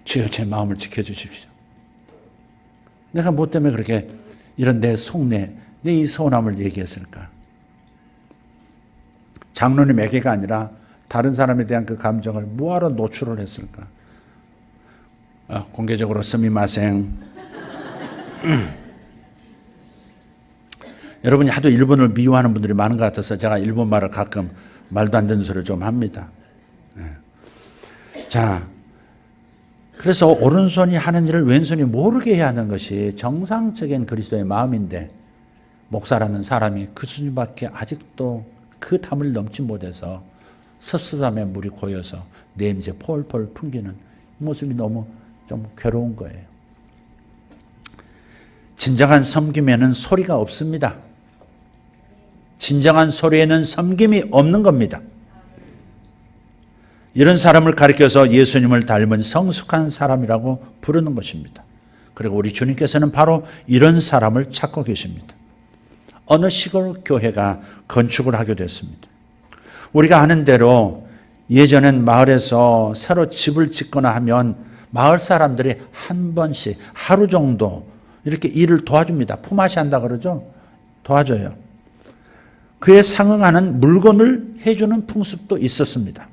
주여 제 마음을 지켜주십시오. 내가 뭐 때문에 그렇게 이런 내 속내 내 이 서운함을 얘기했을까? 장로님에게가 아니라 다른 사람에 대한 그 감정을 뭐하러 노출을 했을까? 공개적으로 스미마생. 여러분이 하도 일본을 미워하는 분들이 많은 것 같아서 제가 일본말을 가끔 말도 안 되는 소리를 좀 합니다. 자, 그래서 오른손이 하는 일을 왼손이 모르게 해야 하는 것이 정상적인 그리스도의 마음인데 목사라는 사람이 그 수준밖에 아직도 그 담을 넘지 못해서 섭섭함에 물이 고여서 냄새 폴폴 풍기는 모습이 너무 좀 괴로운 거예요. 진정한 섬김에는 소리가 없습니다. 진정한 소리에는 섬김이 없는 겁니다. 이런 사람을 가리켜서 예수님을 닮은 성숙한 사람이라고 부르는 것입니다. 그리고 우리 주님께서는 바로 이런 사람을 찾고 계십니다. 어느 시골 교회가 건축을 하게 됐습니다. 우리가 아는 대로 예전엔 마을에서 새로 집을 짓거나 하면 마을 사람들이 한 번씩 하루 정도 이렇게 일을 도와줍니다. 품앗이 한다 그러죠. 도와줘요. 그에 상응하는 물건을 해주는 풍습도 있었습니다.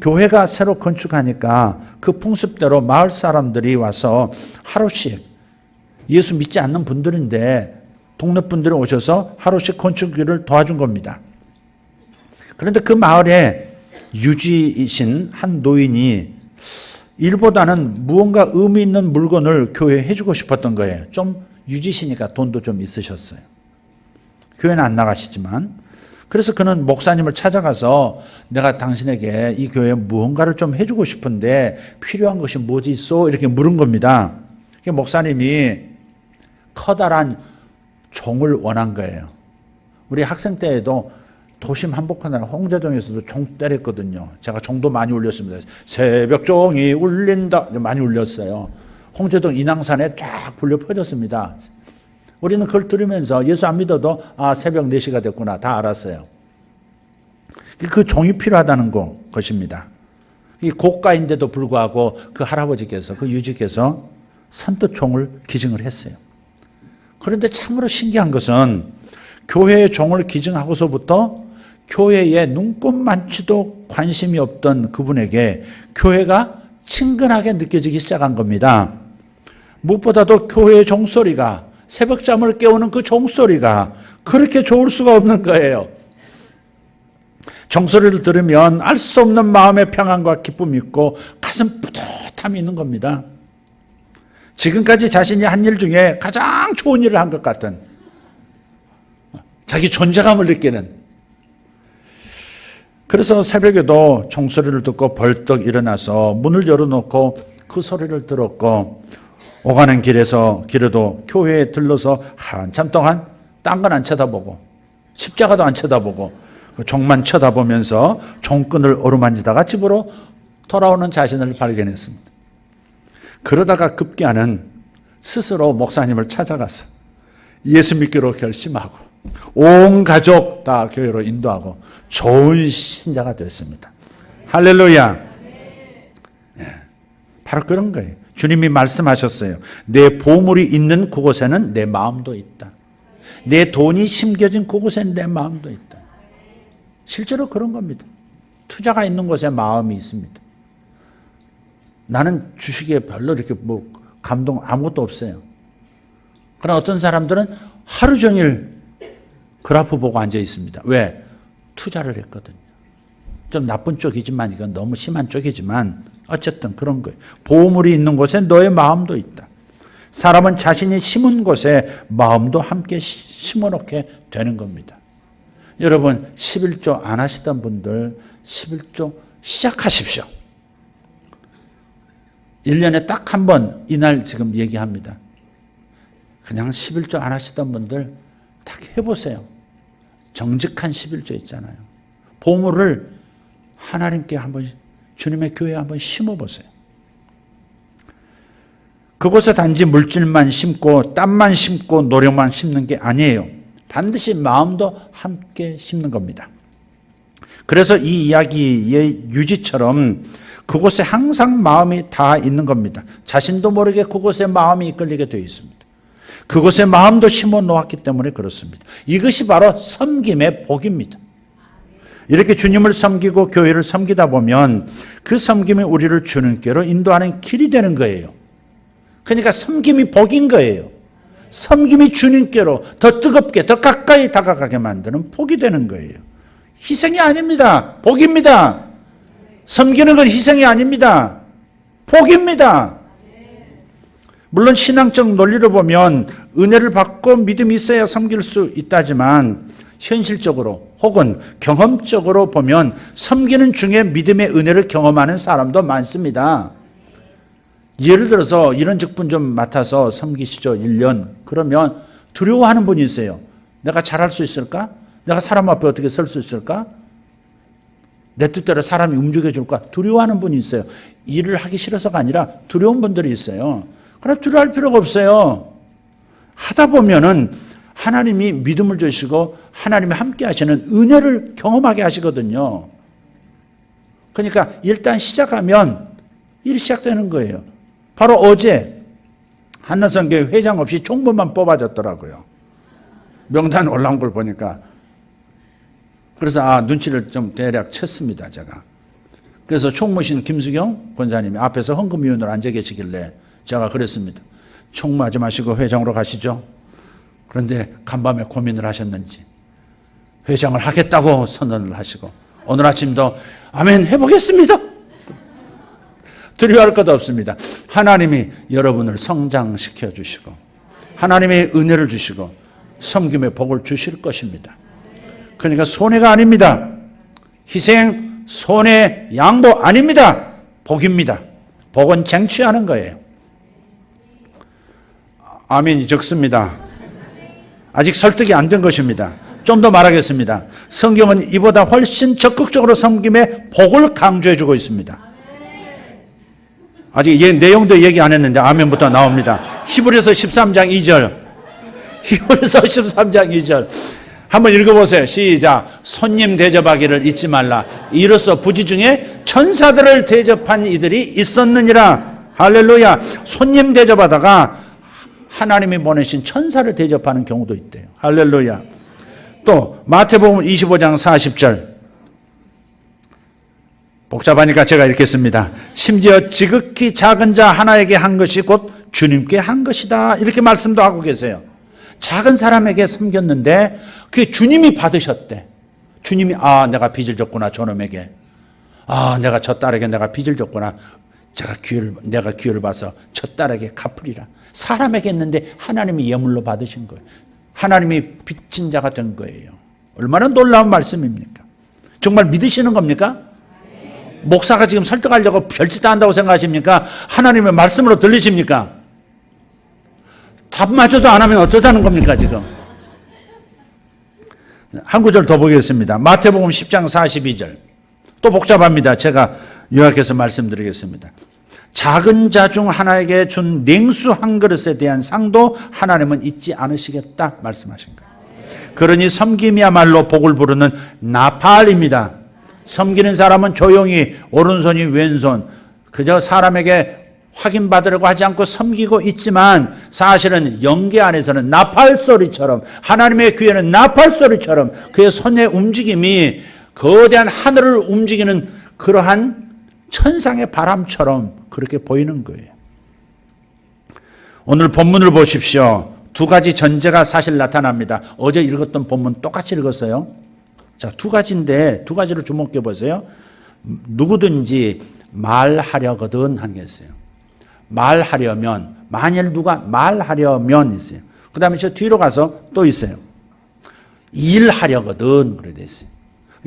교회가 새로 건축하니까 그 풍습대로 마을 사람들이 와서 하루씩 예수 믿지 않는 분들인데 동네 분들이 오셔서 하루씩 건축 일을 도와준 겁니다. 그런데 그 마을에 유지이신 한 노인이 일보다는 무언가 의미 있는 물건을 교회에 해주고 싶었던 거예요. 좀 유지시니까 돈도 좀 있으셨어요. 교회는 안 나가시지만. 그래서 그는 목사님을 찾아가서 내가 당신에게 이 교회에 무언가를 좀 해주고 싶은데 필요한 것이 뭐지 있어? 이렇게 물은 겁니다. 목사님이 커다란 종을 원한 거예요. 우리 학생 때에도 도심 한복하는 홍제동에서도 종 때렸거든요. 제가 종도 많이 울렸습니다. 새벽 종이 울린다 많이 울렸어요. 홍제동 인왕산에 쫙 불려 퍼졌습니다. 우리는 그걸 들으면서 예수 안 믿어도 새벽 4시가 됐구나 다 알았어요. 그 종이 필요하다는 것입니다. 이 고가인데도 불구하고 그 할아버지께서 그 유지께서 선뜻 종을 기증을 했어요. 그런데 참으로 신기한 것은 교회의 종을 기증하고서부터 교회에 눈꼽만치도 관심이 없던 그분에게 교회가 친근하게 느껴지기 시작한 겁니다. 무엇보다도 교회의 종소리가 새벽잠을 깨우는 그 종소리가 그렇게 좋을 수가 없는 거예요. 종소리를 들으면 알 수 없는 마음의 평안과 기쁨이 있고 가슴 뿌듯함이 있는 겁니다. 지금까지 자신이 한 일 중에 가장 좋은 일을 한 것 같은 자기 존재감을 느끼는. 그래서 새벽에도 종소리를 듣고 벌떡 일어나서 문을 열어놓고 그 소리를 들었고 오가는 길에도 교회에 들러서 한참 동안 딴 건 안 쳐다보고 십자가도 안 쳐다보고 종만 쳐다보면서 종끈을 어루만지다가 집으로 돌아오는 자신을 발견했습니다. 그러다가 급기야는 스스로 목사님을 찾아가서 예수 믿기로 결심하고 온 가족 다 교회로 인도하고 좋은 신자가 됐습니다. 할렐루야. 네, 바로 그런 거예요. 주님이 말씀하셨어요. 내 보물이 있는 그곳에는 내 마음도 있다. 내 돈이 심겨진 그곳에는 내 마음도 있다. 실제로 그런 겁니다. 투자가 있는 곳에 마음이 있습니다. 나는 주식에 별로 이렇게 감동 아무것도 없어요. 그러나 어떤 사람들은 하루 종일 그래프 보고 앉아 있습니다. 왜? 투자를 했거든요. 좀 나쁜 쪽이지만 이건 너무 심한 쪽이지만 어쨌든 그런 거예요. 보물이 있는 곳에 너의 마음도 있다. 사람은 자신이 심은 곳에 마음도 함께 심어놓게 되는 겁니다. 여러분 11조 안 하시던 분들 11조 시작하십시오. 1년에 딱 한 번 이날 지금 얘기합니다. 그냥 11조 안 하시던 분들 딱 해보세요. 정직한 11조 있잖아요. 보물을 하나님께 한번 주님의 교회에 한번 심어보세요. 그곳에 단지 물질만 심고 땀만 심고 노력만 심는 게 아니에요. 반드시 마음도 함께 심는 겁니다. 그래서 이 이야기의 유지처럼 그곳에 항상 마음이 다 있는 겁니다. 자신도 모르게 그곳에 마음이 이끌리게 되어 있습니다. 그곳에 마음도 심어 놓았기 때문에 그렇습니다. 이것이 바로 섬김의 복입니다. 이렇게 주님을 섬기고 교회를 섬기다 보면 그 섬김이 우리를 주님께로 인도하는 길이 되는 거예요. 그러니까 섬김이 복인 거예요. 섬김이 주님께로 더 뜨겁게 더 가까이 다가가게 만드는 복이 되는 거예요. 희생이 아닙니다. 복입니다. 섬기는 건 희생이 아닙니다. 복입니다. 물론 신앙적 논리로 보면 은혜를 받고 믿음이 있어야 섬길 수 있다지만 현실적으로 혹은 경험적으로 보면 섬기는 중에 믿음의 은혜를 경험하는 사람도 많습니다. 예를 들어서 이런 직분 좀 맡아서 섬기시죠. 1년. 그러면 두려워하는 분이 있어요. 내가 잘할 수 있을까? 내가 사람 앞에 어떻게 설 수 있을까? 내 뜻대로 사람이 움직여 줄까? 두려워하는 분이 있어요. 일을 하기 싫어서가 아니라 두려운 분들이 있어요. 그러나 두려워할 필요가 없어요. 하다 보면은 하나님이 믿음을 주시고 하나님이 함께 하시는 은혜를 경험하게 하시거든요. 그러니까 일단 시작하면 일이 시작되는 거예요. 바로 어제 한나성교회 회장 없이 총무만 뽑아졌더라고요. 명단 올라온 걸 보니까. 그래서 눈치를 좀 대략 챘습니다, 제가. 그래서 총무신 김수경 권사님이 앞에서 헌금위원으로 앉아 계시길래 제가 그랬습니다. 총무하지 마시고 회장으로 가시죠. 그런데 간밤에 고민을 하셨는지 회장을 하겠다고 선언을 하시고 오늘 아침도 아멘 해보겠습니다. 두려워할 것 없습니다. 하나님이 여러분을 성장시켜 주시고 하나님의 은혜를 주시고 섬김의 복을 주실 것입니다. 그러니까 손해가 아닙니다. 희생, 손해, 양보 아닙니다. 복입니다. 복은 쟁취하는 거예요. 아멘이 적습니다. 아직 설득이 안 된 것입니다. 좀 더 말하겠습니다. 성경은 이보다 훨씬 적극적으로 섬김의 복을 강조해 주고 있습니다. 아직 내용도 얘기 안 했는데 아멘부터 나옵니다. 히브리서 13장 2절. 히브리서 13장 2절. 한번 읽어보세요. 시작. 손님 대접하기를 잊지 말라. 이로써 부지 중에 천사들을 대접한 이들이 있었느니라. 할렐루야. 손님 대접하다가 하나님이 보내신 천사를 대접하는 경우도 있대요. 할렐루야. 또 마태복음 25장 40절. 복잡하니까 제가 읽겠습니다. 심지어 지극히 작은 자 하나에게 한 것이 곧 주님께 한 것이다. 이렇게 말씀도 하고 계세요. 작은 사람에게 섬겼는데 그게 주님이 받으셨대. 주님이 내가 빚을 졌구나 저놈에게. 내가 저 딸에게 내가 빚을 졌구나. 내가 기회를 봐서 저 딸에게 갚으리라. 사람에게 했는데 하나님이 예물로 받으신 거예요. 하나님이 빚진 자가 된 거예요. 얼마나 놀라운 말씀입니까? 정말 믿으시는 겁니까? 목사가 지금 설득하려고 별짓 다 한다고 생각하십니까? 하나님의 말씀으로 들리십니까? 답마저도 안 하면 어쩌자는 겁니까 지금? 한 구절 더 보겠습니다. 마태복음 10장 42절. 또 복잡합니다. 제가 요약해서 말씀드리겠습니다. 작은 자 중 하나에게 준 냉수 한 그릇에 대한 상도 하나님은 잊지 않으시겠다 말씀하신 거예요. 그러니 섬김이야말로 복을 부르는 나팔입니다. 섬기는 사람은 조용히 오른손이 왼손 그저 사람에게 확인받으려고 하지 않고 섬기고 있지만 사실은 영계 안에서는 나팔소리처럼 하나님의 귀에는 나팔소리처럼 그의 손의 움직임이 거대한 하늘을 움직이는 그러한 천상의 바람처럼 그렇게 보이는 거예요. 오늘 본문을 보십시오. 두 가지 전제가 사실 나타납니다. 어제 읽었던 본문 똑같이 읽었어요. 자, 두 가지인데 두 가지를 주목해 보세요. 누구든지 말하려거든 하는 게 있어요. 말하려면, 만일 누가 말하려면 있어요. 그 다음에 저 뒤로 가서 또 있어요. 일하려거든 그래 돼 있어요.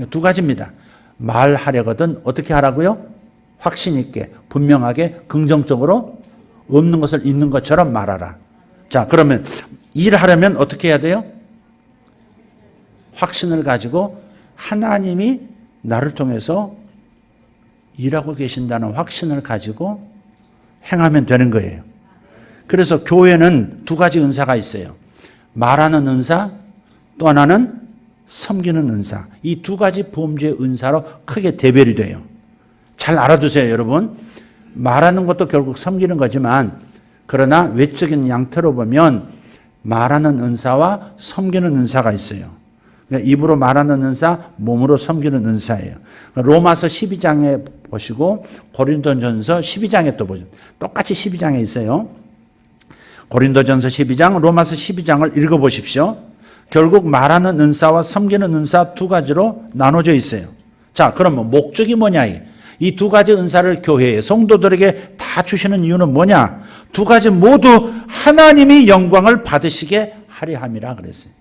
두 가지입니다. 말하려거든 어떻게 하라고요? 확신 있게, 분명하게, 긍정적으로 없는 것을 있는 것처럼 말하라. 자, 그러면 일하려면 어떻게 해야 돼요? 확신을 가지고 하나님이 나를 통해서 일하고 계신다는 확신을 가지고 행하면 되는 거예요. 그래서 교회는 두 가지 은사가 있어요. 말하는 은사, 또 하나는 섬기는 은사. 이 두 가지 범죄의 은사로 크게 대별이 돼요. 잘 알아두세요, 여러분. 말하는 것도 결국 섬기는 거지만 그러나 외적인 양태로 보면 말하는 은사와 섬기는 은사가 있어요. 그러니까 입으로 말하는 은사, 몸으로 섬기는 은사예요. 로마서 12장에 보시고 고린도전서 12장에 또 보죠. 똑같이 12장에 있어요. 고린도전서 12장, 로마서 12장을 읽어보십시오. 결국 말하는 은사와 섬기는 은사 두 가지로 나눠져 있어요. 자, 그러면 목적이 뭐냐? 이 두 가지 은사를 교회에 성도들에게 다 주시는 이유는 뭐냐? 두 가지 모두 하나님이 영광을 받으시게 하려 함이라 그랬어요.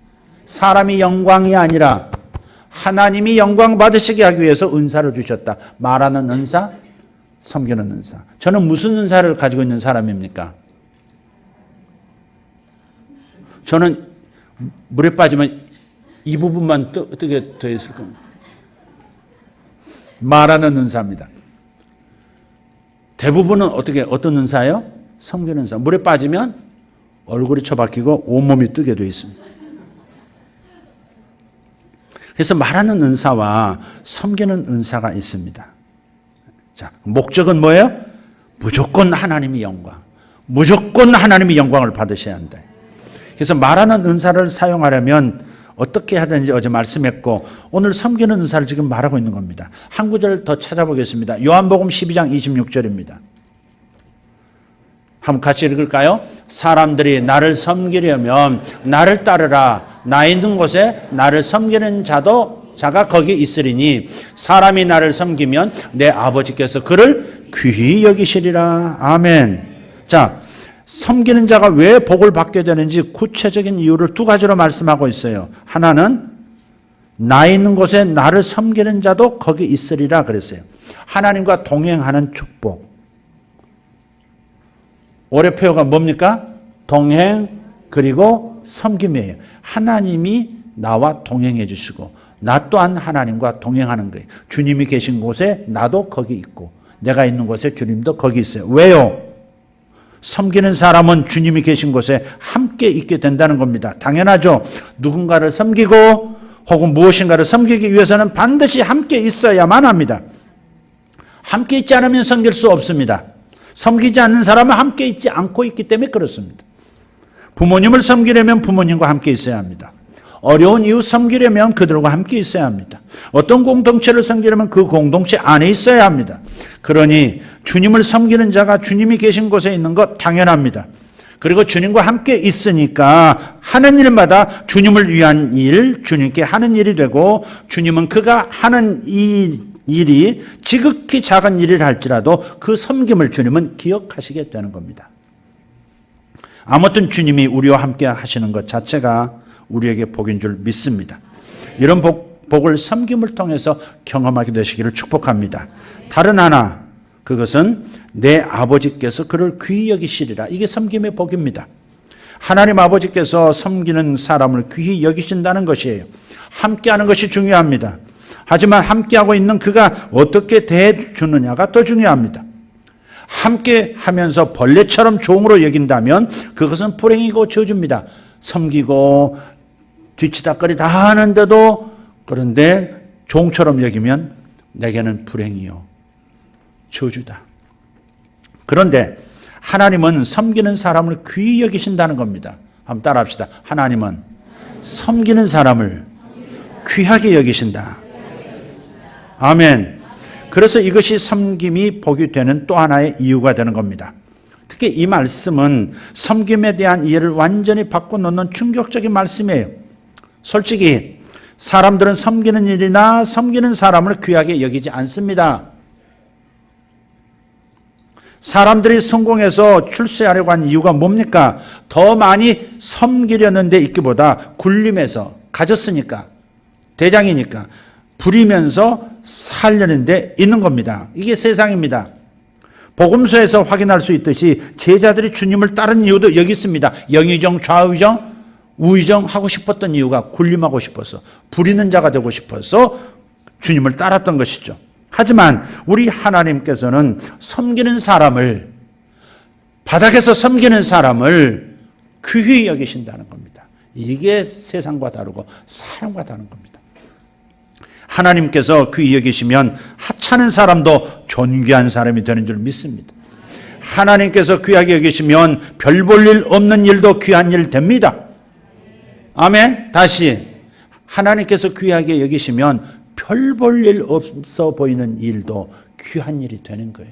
사람이 영광이 아니라 하나님이 영광 받으시게 하기 위해서 은사를 주셨다. 말하는 은사, 섬기는 은사. 저는 무슨 은사를 가지고 있는 사람입니까? 저는 물에 빠지면 이 부분만 뜨게 되어 있을 겁니다. 말하는 은사입니다. 대부분은 어떤 은사예요? 섬기는 은사. 물에 빠지면 얼굴이 처박히고 온몸이 뜨게 되어 있습니다. 그래서 말하는 은사와 섬기는 은사가 있습니다. 자, 목적은 뭐예요? 무조건 하나님의 영광. 무조건 하나님의 영광을 받으셔야 한다. 그래서 말하는 은사를 사용하려면 어떻게 하든지 어제 말씀했고 오늘 섬기는 은사를 지금 말하고 있는 겁니다. 한 구절 더 찾아보겠습니다. 요한복음 12장 26절입니다. 한번 같이 읽을까요? 사람들이 나를 섬기려면 나를 따르라. 나 있는 곳에 나를 섬기는 자가 거기 있으리니 사람이 나를 섬기면 내 아버지께서 그를 귀히 여기시리라. 아멘. 자, 섬기는 자가 왜 복을 받게 되는지 구체적인 이유를 두 가지로 말씀하고 있어요. 하나는 나 있는 곳에 나를 섬기는 자도 거기 있으리라 그랬어요. 하나님과 동행하는 축복. 올해 표어가 뭡니까? 동행 그리고 섬김이에요. 하나님이 나와 동행해 주시고 나 또한 하나님과 동행하는 거예요. 주님이 계신 곳에 나도 거기 있고 내가 있는 곳에 주님도 거기 있어요. 왜요? 섬기는 사람은 주님이 계신 곳에 함께 있게 된다는 겁니다. 당연하죠. 누군가를 섬기고 혹은 무엇인가를 섬기기 위해서는 반드시 함께 있어야만 합니다. 함께 있지 않으면 섬길 수 없습니다. 섬기지 않는 사람은 함께 있지 않고 있기 때문에 그렇습니다. 부모님을 섬기려면 부모님과 함께 있어야 합니다. 어려운 이웃 섬기려면 그들과 함께 있어야 합니다. 어떤 공동체를 섬기려면 그 공동체 안에 있어야 합니다. 그러니 주님을 섬기는 자가 주님이 계신 곳에 있는 것 당연합니다. 그리고 주님과 함께 있으니까 하는 일마다 주님을 위한 일, 주님께 하는 일이 되고 주님은 그가 하는 이 일이 지극히 작은 일을 할지라도 그 섬김을 주님은 기억하시게 되는 겁니다. 아무튼 주님이 우리와 함께 하시는 것 자체가 우리에게 복인 줄 믿습니다. 이런 복을 섬김을 통해서 경험하게 되시기를 축복합니다. 다른 하나, 그것은 내 아버지께서 그를 귀히 여기시리라. 이게 섬김의 복입니다. 하나님 아버지께서 섬기는 사람을 귀히 여기신다는 것이에요. 함께하는 것이 중요합니다. 하지만 함께하고 있는 그가 어떻게 대해주느냐가 더 중요합니다. 함께 하면서 벌레처럼 종으로 여긴다면 그것은 불행이고 저주입니다. 섬기고 뒤치다거리 다 하는데도 그런데 종처럼 여기면 내게는 불행이요 저주다. 그런데 하나님은 섬기는 사람을 귀히 여기신다는 겁니다. 한번 따라합시다. 하나님은 섬기는 사람을 귀하게 여기신다. 아멘. 그래서 이것이 섬김이 복이 되는 또 하나의 이유가 되는 겁니다. 특히 이 말씀은 섬김에 대한 이해를 완전히 바꿔놓는 충격적인 말씀이에요. 솔직히 사람들은 섬기는 일이나 섬기는 사람을 귀하게 여기지 않습니다. 사람들이 성공해서 출세하려고 한 이유가 뭡니까? 더 많이 섬기려는 데 있기보다 굴림해서 가졌으니까, 대장이니까 부리면서 살려는 데 있는 겁니다. 이게 세상입니다. 복음서에서 확인할 수 있듯이 제자들이 주님을 따른 이유도 여기 있습니다. 영의정, 좌의정, 우의정 하고 싶었던 이유가 굴림하고 싶어서, 부리는 자가 되고 싶어서 주님을 따랐던 것이죠. 하지만 우리 하나님께서는 섬기는 사람을, 바닥에서 섬기는 사람을 귀히 여기신다는 겁니다. 이게 세상과 다르고 사람과 다른 겁니다. 하나님께서 귀히 여기시면 하찮은 사람도 존귀한 사람이 되는 줄 믿습니다. 하나님께서 귀하게 여기시면 별 볼 일 없는 일도 귀한 일 됩니다. 아멘. 다시, 하나님께서 귀하게 여기시면 별 볼 일 없어 보이는 일도 귀한 일이 되는 거예요.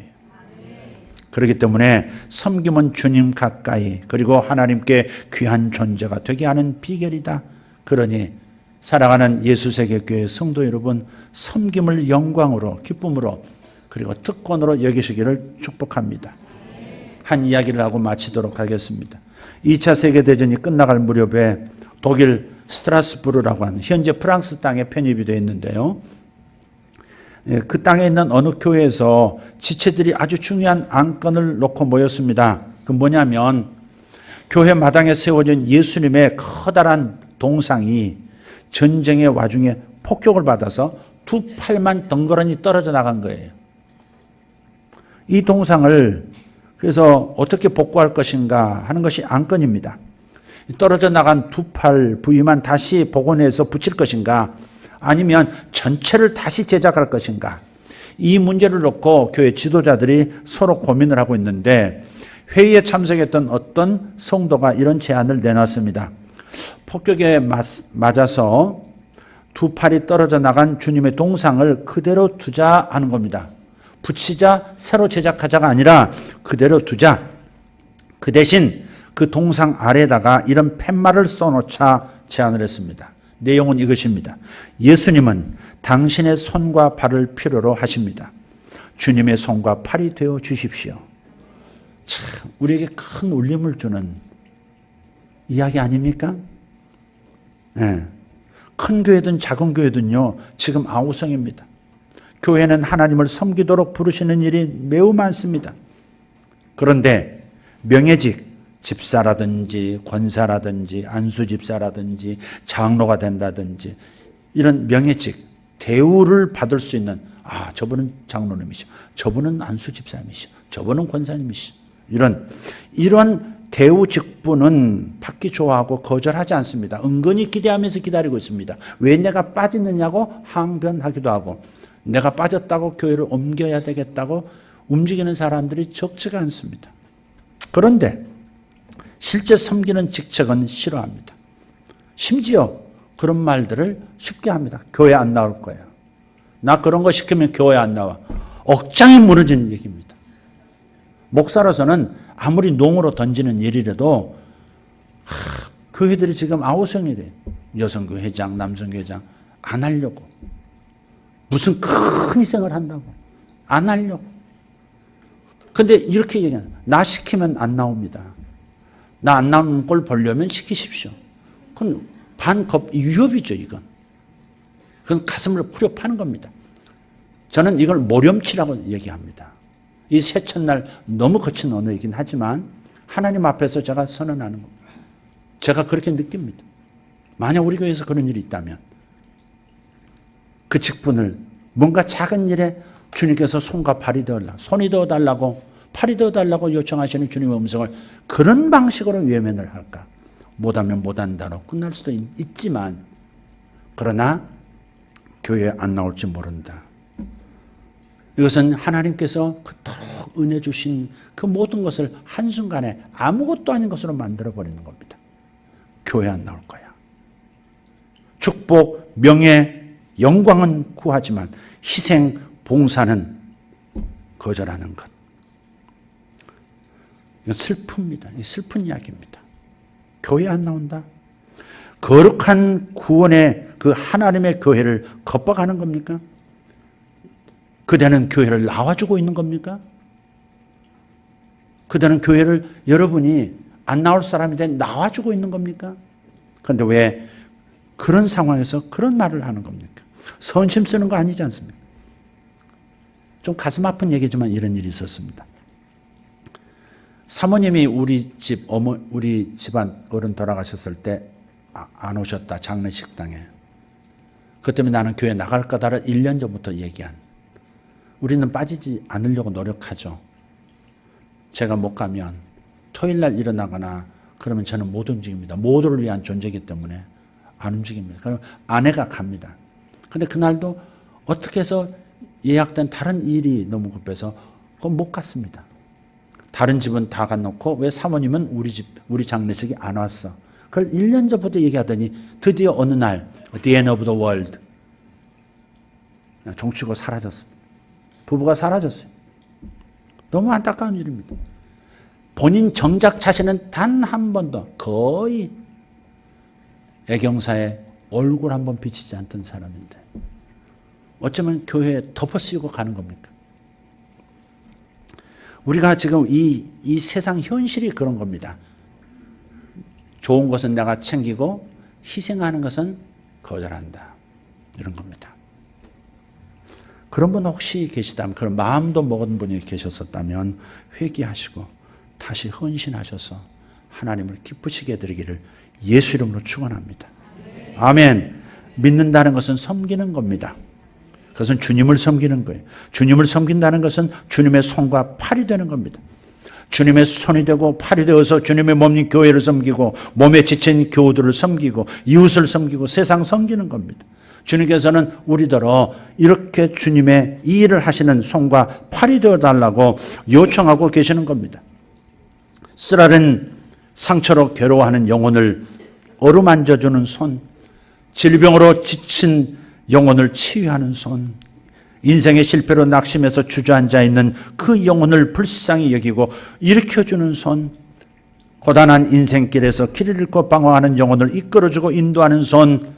그렇기 때문에 섬김은 주님 가까이, 그리고 하나님께 귀한 존재가 되게 하는 비결이다. 그러니 사랑하는 예수세계교회 성도 여러분, 섬김을 영광으로, 기쁨으로, 그리고 특권으로 여기시기를 축복합니다. 한 이야기를 하고 마치도록 하겠습니다. 2차 세계대전이 끝나갈 무렵에 독일 스트라스부르라고 하는, 현재 프랑스 땅에 편입이 되어 있는데요. 그 땅에 있는 어느 교회에서 지체들이 아주 중요한 안건을 놓고 모였습니다. 그 뭐냐면, 교회 마당에 세워진 예수님의 커다란 동상이 전쟁의 와중에 폭격을 받아서 두 팔만 덩그러니 떨어져 나간 거예요. 이 동상을 그래서 어떻게 복구할 것인가 하는 것이 안건입니다. 떨어져 나간 두 팔 부위만 다시 복원해서 붙일 것인가, 아니면 전체를 다시 제작할 것인가, 이 문제를 놓고 교회 지도자들이 서로 고민을 하고 있는데, 회의에 참석했던 어떤 성도가 이런 제안을 내놨습니다. 폭격에 맞아서 두 팔이 떨어져 나간 주님의 동상을 그대로 두자 하는 겁니다. 붙이자, 새로 제작하자가 아니라 그대로 두자. 그 대신 그 동상 아래에다가 이런 팻말을 써놓자 제안을 했습니다. 내용은 이것입니다. 예수님은 당신의 손과 발을 필요로 하십니다. 주님의 손과 팔이 되어 주십시오. 참, 우리에게 큰 울림을 주는 이야기 아닙니까? 네. 큰 교회든 작은 교회든요, 지금 아우성입니다. 교회는 하나님을 섬기도록 부르시는 일이 매우 많습니다. 그런데 명예직, 집사라든지 권사라든지 안수집사라든지 장로가 된다든지 이런 명예직, 대우를 받을 수 있는, 저분은 장로님이시오, 저분은 안수집사님이시오, 저분은 권사님이시오, 이런 대우 직분은 받기 좋아하고 거절하지 않습니다. 은근히 기대하면서 기다리고 있습니다. 왜 내가 빠지느냐고 항변하기도 하고, 내가 빠졌다고 교회를 옮겨야 되겠다고 움직이는 사람들이 적지가 않습니다. 그런데 실제 섬기는 직책은 싫어합니다. 심지어 그런 말들을 쉽게 합니다. 교회 안 나올 거야. 나 그런 거 시키면 교회 안 나와. 억장이 무너지는 얘기입니다. 목사로서는 아무리 농으로 던지는 일이라도 교회들이 지금 아우성이래. 여성교 회장, 남성교 회장 안 하려고. 무슨 큰 희생을 한다고. 안 하려고. 근데 이렇게 얘기하는, 나 시키면 안 나옵니다. 나 안 나오는 걸 보려면 시키십시오. 그건 반컵 위협이죠, 이건. 그건 가슴을 후려 파는 겁니다. 저는 이걸 모렴치라고 얘기합니다. 이 새 첫날 너무 거친 언어이긴 하지만 하나님 앞에서 제가 선언하는 겁니다. 제가 그렇게 느낍니다. 만약 우리 교회에서 그런 일이 있다면 그 직분을 뭔가 작은 일에 주님께서 손과 발이 되어달라고, 손이 되어달라고, 팔이 되어달라고 요청하시는 주님의 음성을 그런 방식으로 외면을 할까? 못하면 못한다로 끝날 수도 있지만, 그러나 교회에 안 나올지 모른다. 이것은 하나님께서 그토록 은혜 주신 그 모든 것을 한순간에 아무것도 아닌 것으로 만들어버리는 겁니다. 교회 안 나올 거야. 축복, 명예, 영광은 구하지만 희생, 봉사는 거절하는 것. 이건 슬픕니다. 슬픈 이야기입니다. 교회 안 나온다? 거룩한 구원의 그 하나님의 교회를 겁박하는 겁니까? 그대는 교회를 나와주고 있는 겁니까? 그대는 교회를 여러분이 안 나올 사람인데 나와주고 있는 겁니까? 그런데 왜 그런 상황에서 그런 말을 하는 겁니까? 선심 쓰는 거 아니지 않습니까? 좀 가슴 아픈 얘기지만 이런 일이 있었습니다. 사모님이 우리 집안 어른 돌아가셨을 때 안 오셨다, 장례식당에. 그 때문에 나는 교회 나갈 거다를 1년 전부터 얘기한. 우리는 빠지지 않으려고 노력하죠. 제가 못 가면 토요일 날 일어나거나 그러면 저는 못 움직입니다. 모두를 위한 존재이기 때문에 안 움직입니다. 그럼 아내가 갑니다. 근데 그날도 어떻게 해서 예약된 다른 일이 너무 급해서 못 갔습니다. 다른 집은 다 가놓고 왜 사모님은 우리 장례식이 안 왔어? 그걸 1년 전부터 얘기하더니 드디어 어느 날 The end of the world 종치고 사라졌습니다. 부부가 사라졌어요. 너무 안타까운 일입니다. 본인 정작 자신은 단 한 번도 거의 애경사에 얼굴 한 번 비치지 않던 사람인데 어쩌면 교회에 덮어씌우고 가는 겁니까? 우리가 지금 이 세상 현실이 그런 겁니다. 좋은 것은 내가 챙기고 희생하는 것은 거절한다. 이런 겁니다. 그런 분 혹시 계시다면, 그런 마음도 먹은 분이 계셨었다면 회개하시고 다시 헌신하셔서 하나님을 기쁘시게 해드리기를 예수 이름으로 축원합니다. 아멘. 믿는다는 것은 섬기는 겁니다. 그것은 주님을 섬기는 거예요. 주님을 섬긴다는 것은 주님의 손과 팔이 되는 겁니다. 주님의 손이 되고 팔이 되어서 주님의 몸인 교회를 섬기고 몸에 지친 교우들을 섬기고 이웃을 섬기고 세상 섬기는 겁니다. 주님께서는 우리더러 이렇게 주님의 이 일을 하시는 손과 팔이 되어달라고 요청하고 계시는 겁니다. 쓰라린 상처로 괴로워하는 영혼을 어루만져주는 손, 질병으로 지친 영혼을 치유하는 손, 인생의 실패로 낙심해서 주저앉아 있는 그 영혼을 불쌍히 여기고 일으켜주는 손, 고단한 인생길에서 길을 잃고 방황하는 영혼을 이끌어주고 인도하는 손,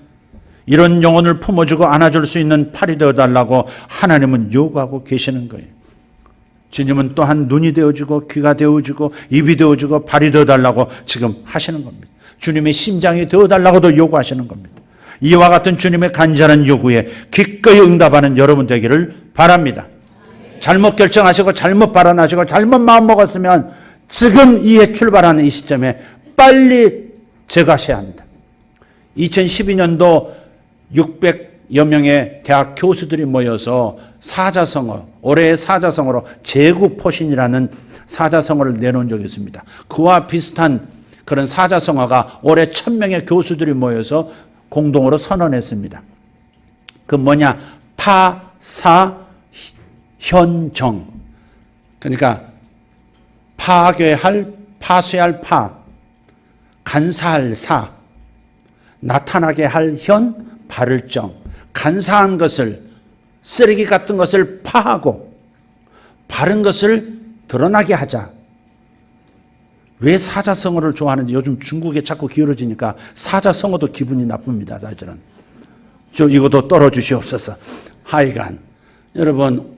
이런 영혼을 품어주고 안아줄 수 있는 팔이 되어달라고 하나님은 요구하고 계시는 거예요. 주님은 또한 눈이 되어주고 귀가 되어주고 입이 되어주고 발이 되어달라고 지금 하시는 겁니다. 주님의 심장이 되어달라고도 요구하시는 겁니다. 이와 같은 주님의 간절한 요구에 기꺼이 응답하는 여러분 되기를 바랍니다. 잘못 결정하시고 잘못 발언하시고 잘못 마음 먹었으면 지금 이에 출발하는 이 시점에 빨리 제거하셔야 합니다. 2012년도 600여 명의 대학 교수들이 모여서 사자성어, 올해의 사자성어로 제국포신이라는 사자성어를 내놓은 적이 있습니다. 그와 비슷한 그런 사자성어가 올해 1000명의 교수들이 모여서 공동으로 선언했습니다. 그 뭐냐? 파사현정. 그러니까 파괴할, 파쇄할 파, 간사할 사, 나타나게 할 현, 바를 정. 간사한 것을, 쓰레기 같은 것을 파하고 바른 것을 드러나게 하자. 왜 사자성어를 좋아하는지 요즘 중국에 자꾸 기울어지니까 사자성어도 기분이 나쁩니다. 사실은. 이것도 떨어주시옵소서. 하여간 여러분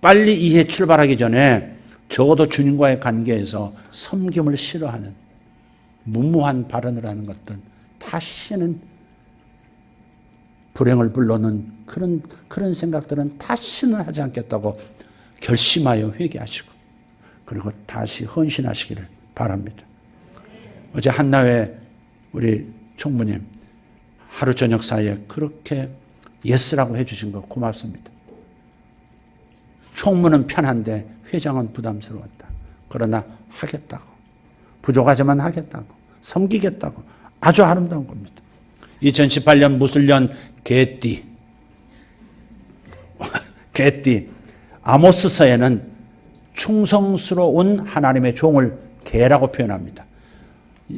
빨리 이해 출발하기 전에 적어도 주님과의 관계에서 섬김을 싫어하는 무모한 발언을 하는 것들, 다시는 불행을 불러는 그런 생각들은 다시는 하지 않겠다고 결심하여 회개하시고 그리고 다시 헌신하시기를 바랍니다. 어제 한나회 우리 총무님 하루 저녁 사이에 그렇게 예스라고 해주신 거 고맙습니다. 총무는 편한데 회장은 부담스러웠다. 그러나 하겠다고, 부족하지만 하겠다고, 섬기겠다고, 아주 아름다운 겁니다. 2018년 무술년 개띠 아모스서에는 충성스러운 하나님의 종을 개라고 표현합니다.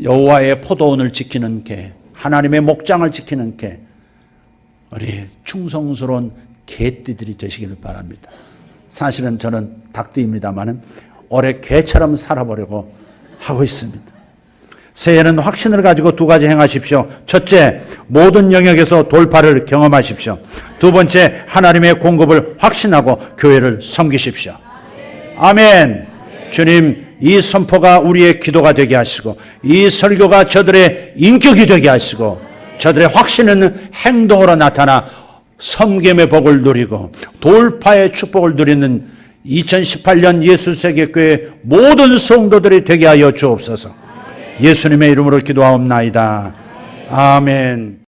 여호와의 포도원을 지키는 개, 하나님의 목장을 지키는 개, 우리 충성스러운 개띠들이 되시기를 바랍니다. 사실은 저는 닭띠입니다만은 올해 개처럼 살아보려고 하고 있습니다. 새해는 확신을 가지고 두 가지 행하십시오. 첫째, 모든 영역에서 돌파를 경험하십시오. 두 번째, 하나님의 공급을 확신하고 교회를 섬기십시오. 아멘. 주님, 이 선포가 우리의 기도가 되게 하시고 이 설교가 저들의 인격이 되게 하시고 저들의 확신은 행동으로 나타나 섬김의 복을 누리고 돌파의 축복을 누리는 2018년 예수세계교회 모든 성도들이 되게 하여 주옵소서. 예수님의 이름으로 기도하옵나이다. 아멘.